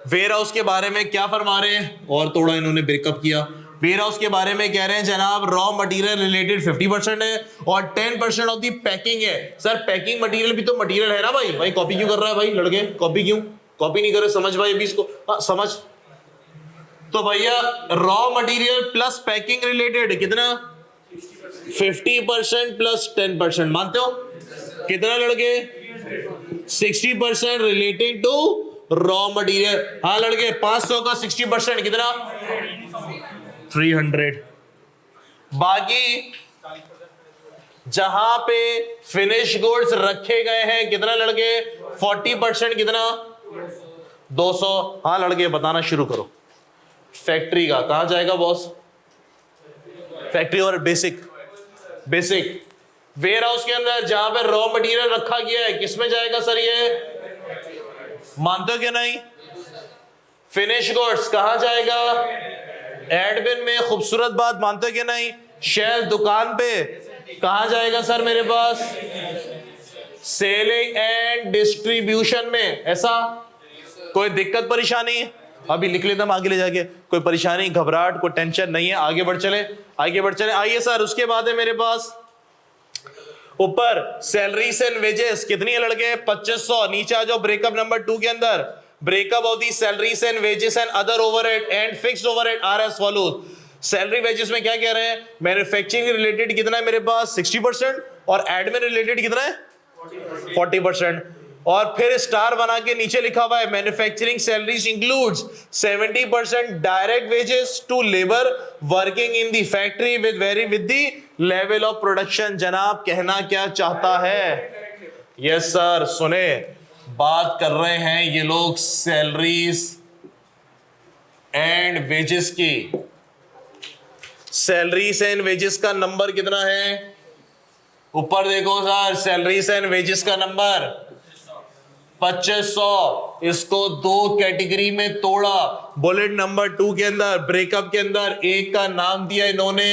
वेयर हाउस के बारे में क्या फरमा रहे हैं? और थोड़ा इन्होंने ब्रेकअप किया। वेयर हाउस के बारे में कह रहे हैं जनाब रॉ मटेरियल रिलेटेड 50% है और 10% ऑफ दी पैकिंग है। सर पैकिंग मटेरियल भी तो मटेरियल है ना भाई। भाई कॉपी क्यों कर रहा है भाई लड़के, कॉपी क्यों, कॉपी नहीं करे, समझ भाई अभी इसको, समझ। तो भैया raw material plus packing related कितना, 50% प्लस 10%, मानते हो कितना लड़के, 60% रिलेटिंग टू रॉ मटेरियल। हाँ लड़के 500 का 60% कितना, 300। बाकी जहां पे फिनिश गुड्स रखे गए हैं कितना लड़के, 40% कितना, 200। हाँ लड़के बताना शुरू करो। फैक्ट्री का कहां जाएगा बॉस, फैक्ट्री और बेसिक, बेसिक वेयर हाउस के अंदर जहां पे रॉ मटेरियल रखा गया है किसमें जाएगा सर ये, मानते हो क्या नहीं। फिनिश गुड्स कहां जाएगा, एडमिन में। खूबसूरत बात, मानते हो क्या नहीं। शेल्फ दुकान पे कहां जाएगा सर मेरे पास, सेलिंग एंड डिस्ट्रीब्यूशन में। ऐसा कोई दिक्कत परेशानी, अभी लिख लेता हूं आगे ले जाके, कोई परेशानी घबराहट कोई टेंशन नहीं है, आगे बढ़ चले, आगे बढ़ चले। आइए सर उसके बाद है मेरे पास ऊपर सैलरीज एंड वेजेस कितनी है लड़के, 2500। नीचे आ जाओ ब्रेकअप नंबर 2 के अंदर, breakup of the salaries and wages and other overhead and fixed overhead are as follows. Salary wages में क्या कह रहे हैं, मैन्युफैक्चरिंग रिलेटेड कितना है मेरे पास 60% और एडमिन रिलेटेड कितना है 40%। और फिर स्टार बना के नीचे लिखा हुआ है manufacturing salaries includes 70% direct wages to labour working in the factory with very with the level of production. जनाब कहना क्या चाहता है, यस सर सुने, बात कर रहे हैं ये लोग सैलरीज एंड वेजेस की। सैलरीज एंड वेजेस का नंबर कितना है, ऊपर देखो सर, सैलरीज एंड वेजेस का नंबर 2500। इसको 2 कैटेगरी में तोड़ा। बुलेट नंबर 2 के अंदर ब्रेकअप के अंदर एक का नाम दिया इन्होंने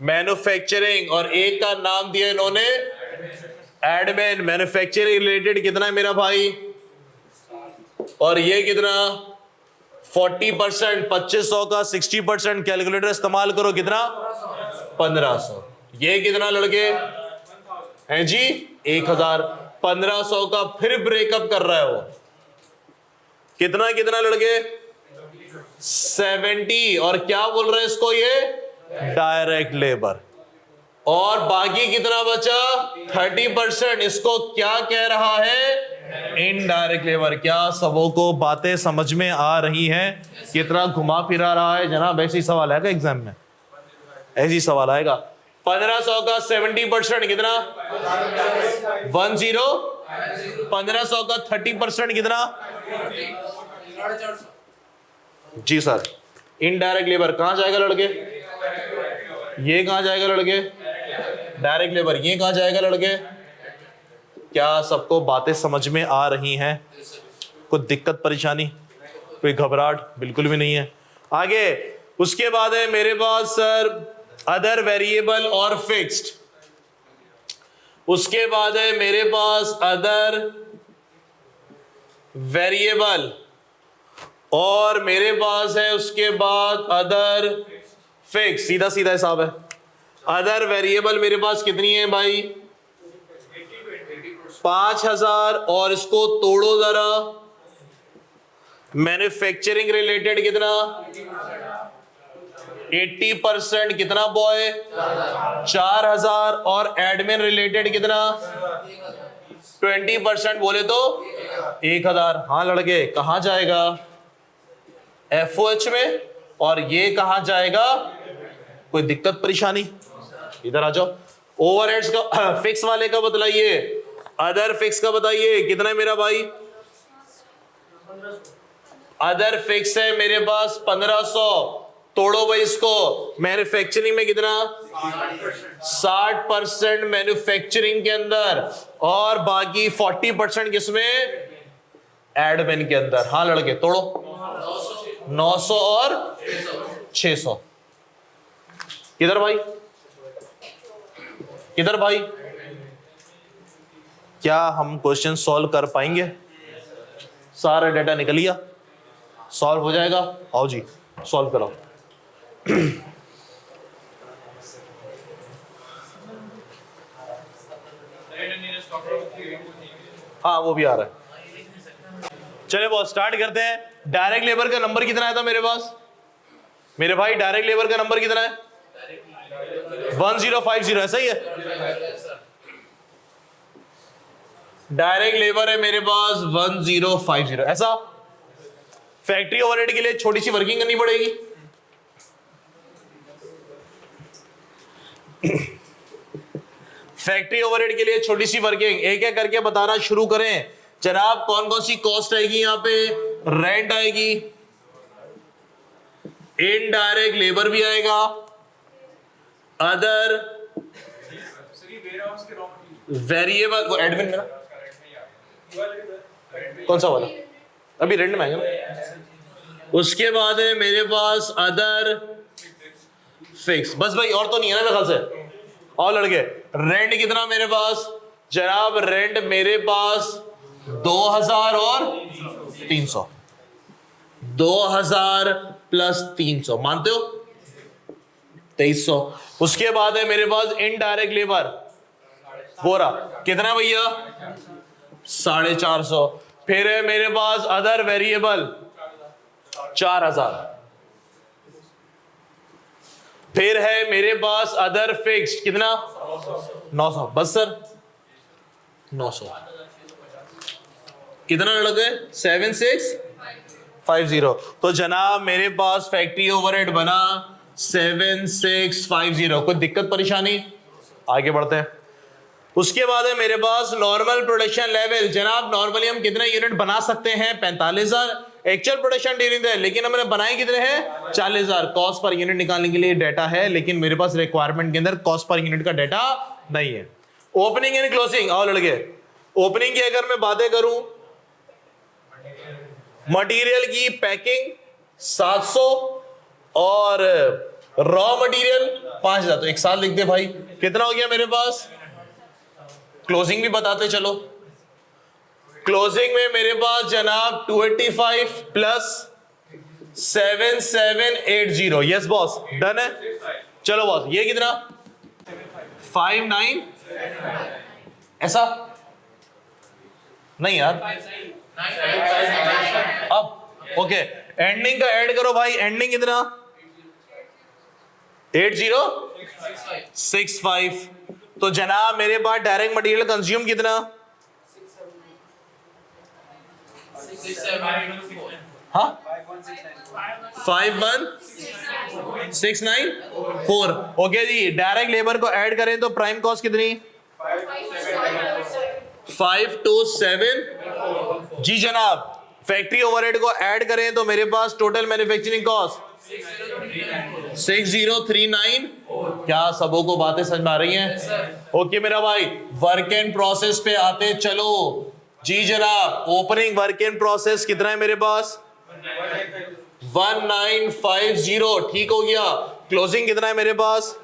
मैन्युफैक्चरिंग और एक का नाम दिया इन्होंने एडमिन। मैन्युफैक्चरिंग रिलेटेड कितना है मेरा भाई, और ये कितना 40%। 2500 का 60%, कैलकुलेटर इस्तेमाल करो कितना 1500। ये कितना लड़के हैं जी 1000। 1500 का फिर ब्रेकअप कर रहा है वो, कितना कितना लड़के 70। और क्या बोल रहे हैं इसको, ये डायरेक्ट लेबर। और बाकी कितना बचा 30%, इसको क्या कह रहा है इनडायरेक्ट लेबर। क्या सबों को बातें समझ में आ रही हैं, कितना घुमा फिरा रहा है जनाब। ऐसी सवाल आएगा एग्जाम में, ऐसी सवाल आएगा। 1500 का 70% कितना 10। 1500 का 30% कितना जी सर। इनडायरेक्ट लेबर कहां जाएगा लड़के, ये कहां जाएगा लड़के, डायरेक्ट लेबर ये कहां जाएगा लड़के। क्या सबको बातें समझ में आ रही हैं, कोई दिक्कत परेशानी कोई घबराहट बिल्कुल भी नहीं है। आगे उसके बाद है मेरे पास सर अदर वेरिएबल और फिक्स्ड। उसके बाद है मेरे पास अदर वेरिएबल और मेरे पास है उसके बाद अदर फिक्स। सीधा सीधा हिसाब है। अदर वेरिएबल मेरे पास कितनी है भाई 5000 और इसको तोड़ो जरा। मैन्युफैक्चरिंग रिलेटेड कितना 80% कितना बॉय 4000 और एडमिन रिलेटेड कितना 20% बोले तो 1000। हाँ लड़के कहां जाएगा FOH में और ये कहां जाएगा, कोई दिक्कत परेशानी इधर आ जाओ। ओवरहेड्स का फिक्स वाले का बतलाइए, अदर फिक्स का बताइए कितना है मेरा भाई। अदर फिक्स है मेरे पास 1500, तोड़ो भाई इसको। मैन्युफैक्चरिंग में कितना 60% मैन्युफैक्चरिंग के अंदर और बाकी 40% किसमें एडमिन के अंदर। हाँ लड़के तोड़ो 900 और 600। किधर भाई किधर भाई, क्या हम क्वेश्चन सॉल्व कर पाएंगे? सारा डाटा निकल गया, सॉल्व हो जाएगा। आओ जी सॉल्व कराओ। हाँ वो भी आ रहा है। चले बॉस स्टार्ट करते हैं। डायरेक्ट लेबर का नंबर कितना आया था मेरे पास? मेरे भाई डायरेक्ट लेबर का नंबर कितना है? 1050, ऐसा ही है। डायरेक्ट लेबर है मेरे पास 1050, ऐसा। फैक्ट्री ओवरहेड के लिए छोटी सी वर्किंग करनी पड़ेगी। फैक्ट्री ओवरहेड के लिए छोटी सी वर्किंग एक एक करके बताना शुरू करें जनाब। कौन कौन सी कॉस्ट आएगी यहां पे? रेंट आएगी, इनडायरेक्ट लेबर भी आएगा, अदर वेरिएबल, एडमिन मेरा कौन सा वाला अभी रेंट में आएगा। उसके बाद है मेरे पास अदर फिक्स। बस भाई और तो नहीं है ना मेरे ख्याल से? और लड़के रेंट कितना मेरे पास जनाब? रेंट मेरे पास 2000 और 300, 2000 प्लस 300, मानते हो 2300। उसके बाद है मेरे पास इनडायरेक्ट लेबर, बोरा कितना भैया? 450। फिर है मेरे पास अदर वेरिएबल 4000। फिर है मेरे पास अदर फिक्स्ड कितना? 900। बस सर 900 कितना लड़ गए? 7650। तो जनाब मेरे पास फैक्ट्री ओवरहेड बना 7650। कोई दिक्कत परेशानी? आगे बढ़ते हैं। उसके बाद है मेरे पास नॉर्मल प्रोडक्शन लेवल। जनाब नॉर्मली हम कितने यूनिट बना सकते हैं? 45,000। एक्चुअल प्रोडक्शन ड्यूरिंग है लेकिन हमने बनाए कितने हैं? 40,000। कॉस्ट पर यूनिट निकालने के लिए डाटा है लेकिन मेरे पास रिक्वायरमेंट के अंदर कॉस्ट पर यूनिट का डाटा नहीं है। ओपनिंग एंड क्लोजिंग, आओ लड़के ओपनिंग की अगर मैं बातें करूं, मटेरियल की पैकिंग 700 और रॉ मटेरियल 5000। तो एक साथ लिख दे भाई, कितना हो गया मेरे पास? क्लोजिंग भी बताते चलो। क्लोजिंग में मेरे पास जनाब 285 प्लस 7780। यस बॉस, डन है। चलो बॉस ये कितना? 59, ऐसा नहीं यार। अब ओके एंडिंग का ऐड करो भाई। एंडिंग कितना? 8065। तो जनाब मेरे पास डायरेक्ट मटेरियल कंज्यूम कितना? हाँ 51694। ओके जी, डायरेक्ट लेबर को ऐड करें तो प्राइम कॉस्ट कितनी? 527। जी जनाब। फैक्ट्री ओवरहेड को ऐड करें तो मेरे पास टोटल मैन्युफैक्चरिंग कॉस्ट 6039। क्या सबों को बातें समझ में आ रही हैं? ओके मेरा भाई वर्क एंड प्रोसेस पे आते चलो। जी जनाब ओपनिंग वर्क एंड प्रोसेस कितना है मेरे पास? 1950। ठीक हो गया। क्लोजिंग कितना है मेरे पास?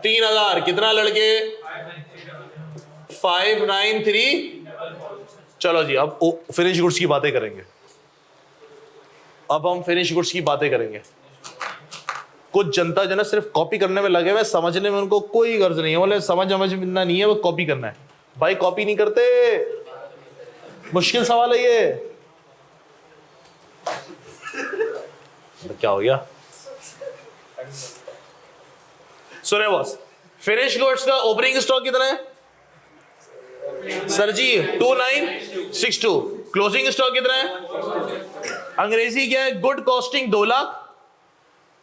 3000। कितना लड़के? 593। चलो जी अब फिनिश गुड्स की बातें करेंगे। अब हम फिनिश गुड्स की बातें करेंगे। कुछ जनता जो ना सिर्फ कॉपी करने में लगे हुए, समझने में उनको कोई गर्ज नहीं है। बोले समझना नहीं है, वो कॉपी करना है। भाई कॉपी नहीं करते, मुश्किल सवाल है ये। तो क्या हो गया? सुने बॉस, फिनिश गुड्स का ओपनिंग स्टॉक कितना है सर जी? 2962। क्लोजिंग स्टॉक कितना है? अंग्रेजी क्या है? गुड कॉस्टिंग 2 लाख,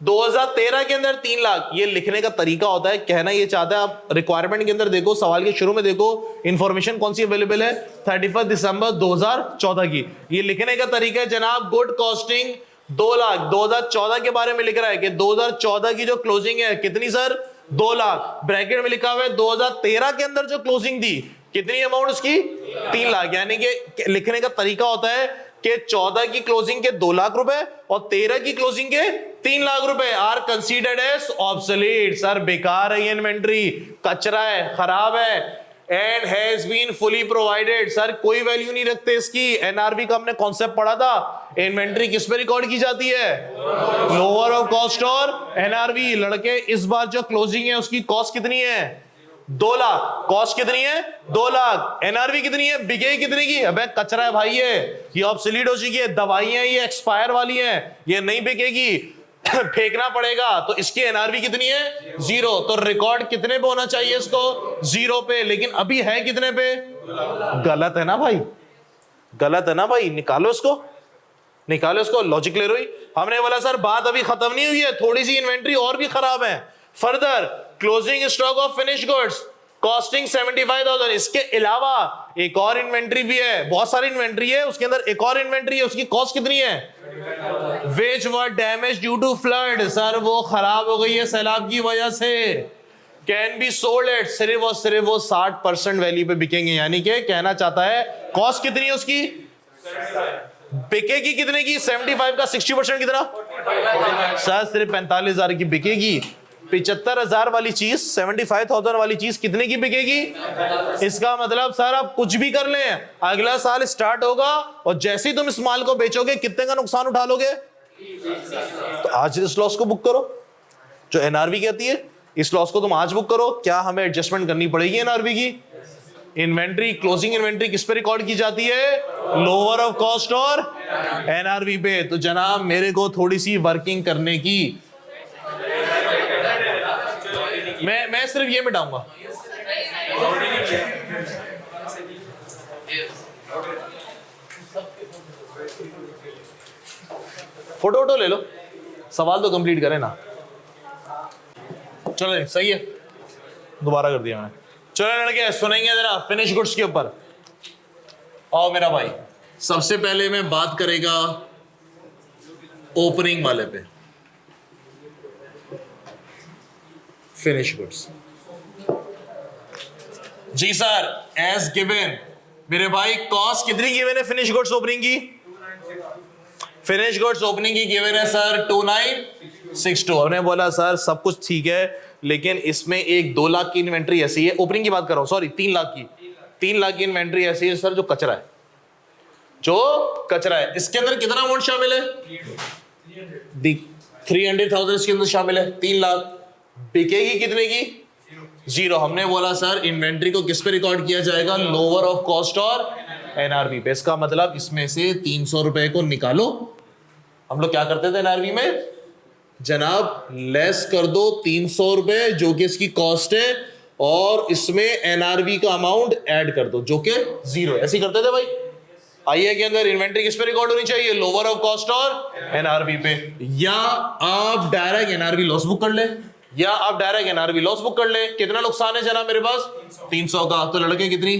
2013 के अंदर 3 लाख। ये लिखने का तरीका होता है, कहना ये चाहता है। आप रिक्वायरमेंट के अंदर देखो, सवाल के शुरू में देखो इंफॉर्मेशन कौन सी अवेलेबल है, 31 दिसंबर 2014 की। ये लिखने का तरीका है जनाब, गुड कॉस्टिंग 2 लाख। 2014 के बारे में लिख रहा है कि 2014 की जो क्लोजिंग है कितनी सर? 2 लाख। ब्रैकेट में लिखा हुआ है 2013 के अंदर जो क्लोजिंग थी कितनी अमाउंट उसकी? 3 लाख। यानी कि लिखने का तरीका होता है कि 14 की क्लोजिंग के 2 लाख रुपए और 13 की क्लोजिंग के 3 लाख रुपए are considered as obsolete. Sir बेकार है ये इन्वेंट्री, कचरा है, खराब है। And has been fully provided. Sir कोई वैल्यू नहीं रखते इसकी। एनआरवी का हमने कॉन्सेप्ट पढ़ा था। इन्वेंट्री किस पे रिकॉर्ड की जाती है? लोअर ऑफ कॉस्ट और एनआरवी। लड़के इस बार जो क्लोजिंग है उसकी कॉस्ट कितनी है? 2 लाख। कॉस्ट कितनी है? 2 लाख। एनआरवी कितनी है? बिके कितने की? अबे कचरा है भाई, ये ऑब्सोलीट हो चुकी है। दवाइयां ये एक्सपायर वाली हैं, ये नहीं बिकेगी, फेंकना पड़ेगा। तो इसकी एनआरवी कितनी है? 0। तो रिकॉर्ड कितने पे होना चाहिए इसको? 0 पे। लेकिन अभी है कितने पे? गलत है ना भाई, गलत है ना भाई। निकालो इसको, निकालो इसको। लॉजिक ले रही। हमने बोला सर बात अभी खत्म नहीं हुई है, थोड़ी सी इन्वेंट्री और भी खराब है। Further closing stock of finish goods costing 75,000। इसके अलावा एक और इन्वेंट्री भी है, बहुत सारी इन्वेंट्री है, उसके अंदर एक और इन्वेंट्री है, उसकी कॉस्ट कितनी है? Which were damaged due to flood। Sir वो खराब हो गई है सैलाब की वजह से। कैन बी सोल्ड एट, सिर्फ और सिर्फ वो 60% वैल्यू पे बिकेंगे। यानी कि कहना चाहता है कॉस्ट कितनी है उसकी? बिकेगी कितने की? 75 का 60% कितना? सर सिर्फ 45,000 की बिकेगी। 75,000 वाली चीज, 75,000 वाली चीज कितने की बिकेगी? इसका मतलब सर आप कुछ भी कर लें, अगला साल स्टार्ट होगा और जैसे ही तुम इस माल को बेचोगे कितने का नुकसान उठा लोगे? तो आज इस लॉस को बुक करो, जो एनआरवी कहती है। इस लॉस को तुम आज बुक करो। क्या हमें एडजस्टमेंट करनी पड़ेगी एनआरवी की? इन्वेंट्री, क्लोजिंग इन्वेंट्री किस पे रिकॉर्ड की जाती है? लोअर ऑफ कॉस्ट और एनआरवी पे। तो जनाब मेरे को थोड़ी सी वर्किंग करने की, मैं सिर्फ ये मिटाऊंगा। फोटो ले लो, सवाल तो कंप्लीट करें ना। चलो सही है, दोबारा कर दिया मैंने। चलो लड़के सुनेंगे जरा फिनिश गुड्स के ऊपर। आओ मेरा भाई, सबसे पहले मैं बात करेगा ओपनिंग वाले पे, फिनिश गुड्स। जी सर, एज गिवन मेरे भाई कॉस्ट कितनी गिवन है फिनिश गुड्स ओपनिंग की? फिनिश गुड्स ओपनिंग की गिवन है सर 2962। हमने बोला सर सब कुछ ठीक है, लेकिन इसमें एक 2 लाख की इन्वेंट्री ऐसी है, ओपनिंग की बात कर रहा हूं, सॉरी 3 लाख की। 3 लाख की इन्वेंट्री ऐसी है सर जो कचरा है, जो कचरा है। इसके अंदर कितना अमाउंट शामिल है? 300,000 इसके अंदर शामिल है। 3 लाख बिकेगी कितने की? 0। हमने बोला सर इन्वेंट्री को किस पे रिकॉर्ड किया जाएगा? लोअर ऑफ कॉस्ट और एनआरवी पे। इसका मतलब इसमें से 300 रुपए को निकालो। हम लोग क्या करते थे एनआरवी में? जनाब लेस कर दो 300 रुपए जो कि इसकी कॉस्ट है, और इसमें एनआरवी का अमाउंट ऐड कर दो जो कि 0 है। ऐसे ही करते थे भाई। आइए के अंदर इन्वेंट्री किस पे रिकॉर्ड होनी चाहिए? लोअर ऑफ कॉस्ट और एनआरवी पे। या आप डायरेक्ट एनआरवी लॉस बुक कर ले, या आप डायरेक्ट एनआरवी लॉस बुक कर ले। कितना नुकसान है जनाब मेरे पास? 300 का। तो लड़के कितनी?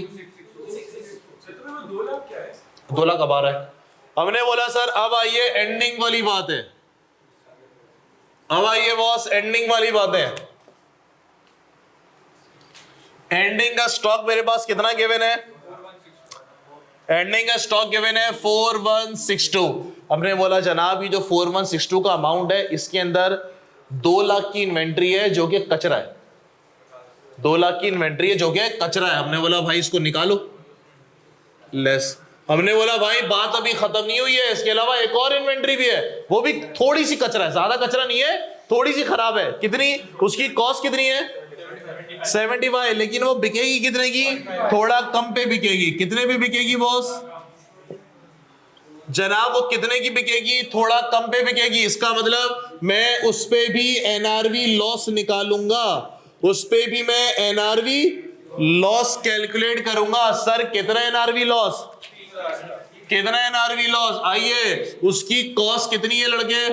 2 लाख अब आ रहा है। हमने बोला सर अब आइए एंडिंग वाली बात है। अब आइए बॉस एंडिंग वाली बात है। एंडिंग का स्टॉक मेरे पास कितना गिवन है? एंडिंग का स्टॉक गिवन है 4162। हमने बोला जनाब ये जो 4162 का अमाउंट है, इसके अंदर 2 लाख की इन्वेंट्री है जो कि कचरा है। 2 लाख की इन्वेंट्री है जो कि कचरा है। हमने बोला भाई इसको निकालो लेस। हमने बोला भाई बात अभी खत्म नहीं हुई है, इसके अलावा एक और इन्वेंट्री भी है, वो भी थोड़ी सी कचरा है, ज्यादा कचरा नहीं है, थोड़ी सी खराब है। कितनी? उसकी कॉस्ट कितनी है? 75। लेकिन वो बिकेगी कितने की? थोड़ा कम पे बिकेगी। कितने पे बिकेगी बॉस? जनाब वो कितने की बिकेगी? थोड़ा कम पे बिकेगी। इसका मतलब मैं उस पे भी एनआरवी लॉस निकालूंगा, उस पे भी मैं एनआरवी लॉस कैलकुलेट करूंगा। सर कितना एनआरवी लॉस? कितना एनआरवी लॉस? आइए उसकी कॉस्ट कितनी है लड़के?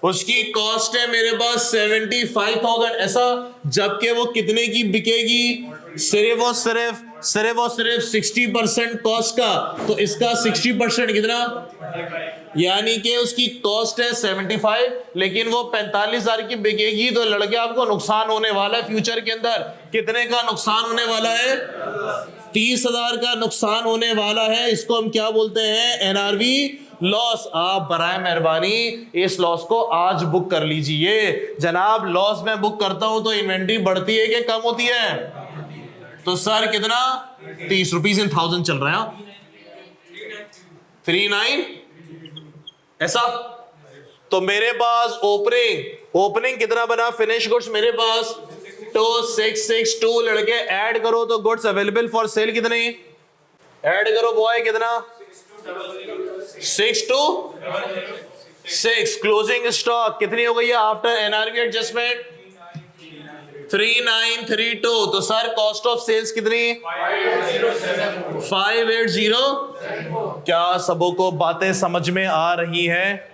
उसकी कॉस्ट है मेरे पास 75,000 ऐसा, जबकि वो कितने की बिकेगी? सिर्फ और सिर्फ 60% कॉस्ट का। तो इसका 60% कितना? यानी कि उसकी कॉस्ट है 75, लेकिन वो 45,000 की बिकेगी। तो लड़के आपको नुकसान होने वाला है फ्यूचर के अंदर। कितने का नुकसान होने वाला है? 30,000 का नुकसान होने वाला है। इसको हम क्या बोलते हैं? NRV loss. आप बराए मेहरबानी इस लॉस को आज बुक कर लीजिए। जनाब लॉस में बुक करता हूं तो इन्वेंट्री बढ़ती है कि कम होती है?
तो सर कितना 30 रुपीज इन 1000 चल रहा है 39 ऐसा। तो मेरे पास ओपनिंग कितना बना फिनिश गुड्स मेरे पास 2662 लड़के ऐड करो तो गुड्स अवेलेबल फॉर सेल कितने ऐड करो बॉय कितना 626 क्लोजिंग स्टॉक कितनी हो गई है आफ्टर एनआरवी एडजस्टमेंट 3932। तो सर कॉस्ट ऑफ सेल्स कितनी 580। क्या सबों को बातें समझ में आ रही हैं?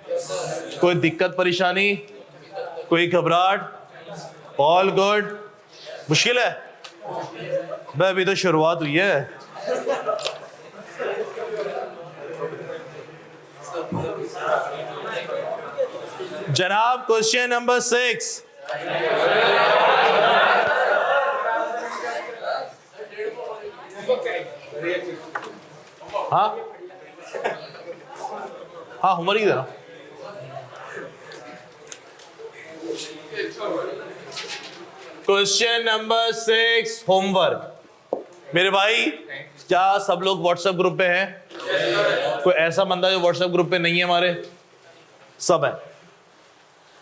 कोई दिक्कत परेशानी कोई घबराहट ऑल गुड मुश्किल है भाई अभी तो शुरुआत हुई है। जनाब क्वेश्चन नंबर 6 हाँ हाँ होमवर्क ही देना। Question number 6 homework. मेरे भाई क्या सब लोग व्हाट्सएप ग्रुप पे हैं? कोई ऐसा बंदा जो व्हाट्सएप ग्रुप पे नहीं है? हमारे सब है।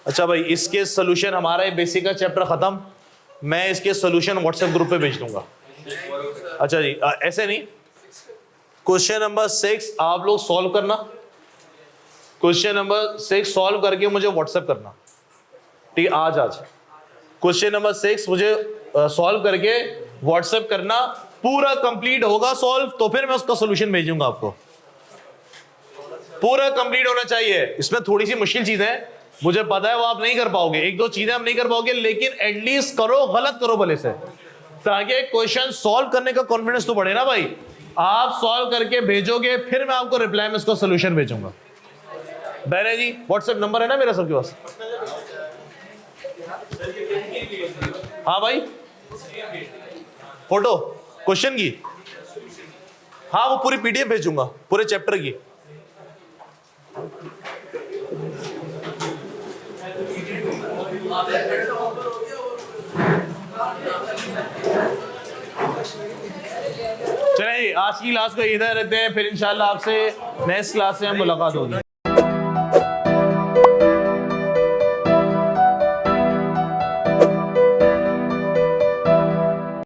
अच्छा भाई इसके सोल्यूशन हमारा ये बेसिक का चैप्टर खत्म, मैं इसके सोल्यूशन व्हाट्सएप ग्रुप पे भेज दूंगा। अच्छा जी ऐसे नहीं, क्वेश्चन नंबर 6 आप लोग सॉल्व करना, क्वेश्चन नंबर 6 सॉल्व करके मुझे व्हाट्सएप करना, ठीक है? आज क्वेश्चन नंबर 6 मुझे सॉल्व करके व्हाट्सएप करना, पूरा कंप्लीट होगा सॉल्व तो फिर मैं उसका सोल्यूशन भेजूंगा आपको। पूरा कंप्लीट होना चाहिए। इसमें थोड़ी सी मुश्किल चीजें हैं, मुझे पता है वो आप नहीं कर पाओगे, एक दो चीजें आप नहीं कर पाओगे, लेकिन एटलीस्ट करो, गलत करो भले से, ताकि क्वेश्चन सॉल्व करने का कॉन्फिडेंस तो बढ़े ना भाई। आप सॉल्व करके भेजोगे फिर मैं आपको रिप्लाई में उसका सोल्यूशन भेजूंगा। बहरे जी व्हाट्सएप नंबर है ना मेरा सबके पास? हाँ भाई फोटो क्वेश्चन की, हाँ वो पूरी पीडीएफ भेजूंगा पूरे चैप्टर की। चलिए आज की क्लास को इधर रहते हैं, फिर इंशाल्लाह आपसे नेक्स्ट क्लास में मुलाकात होगी।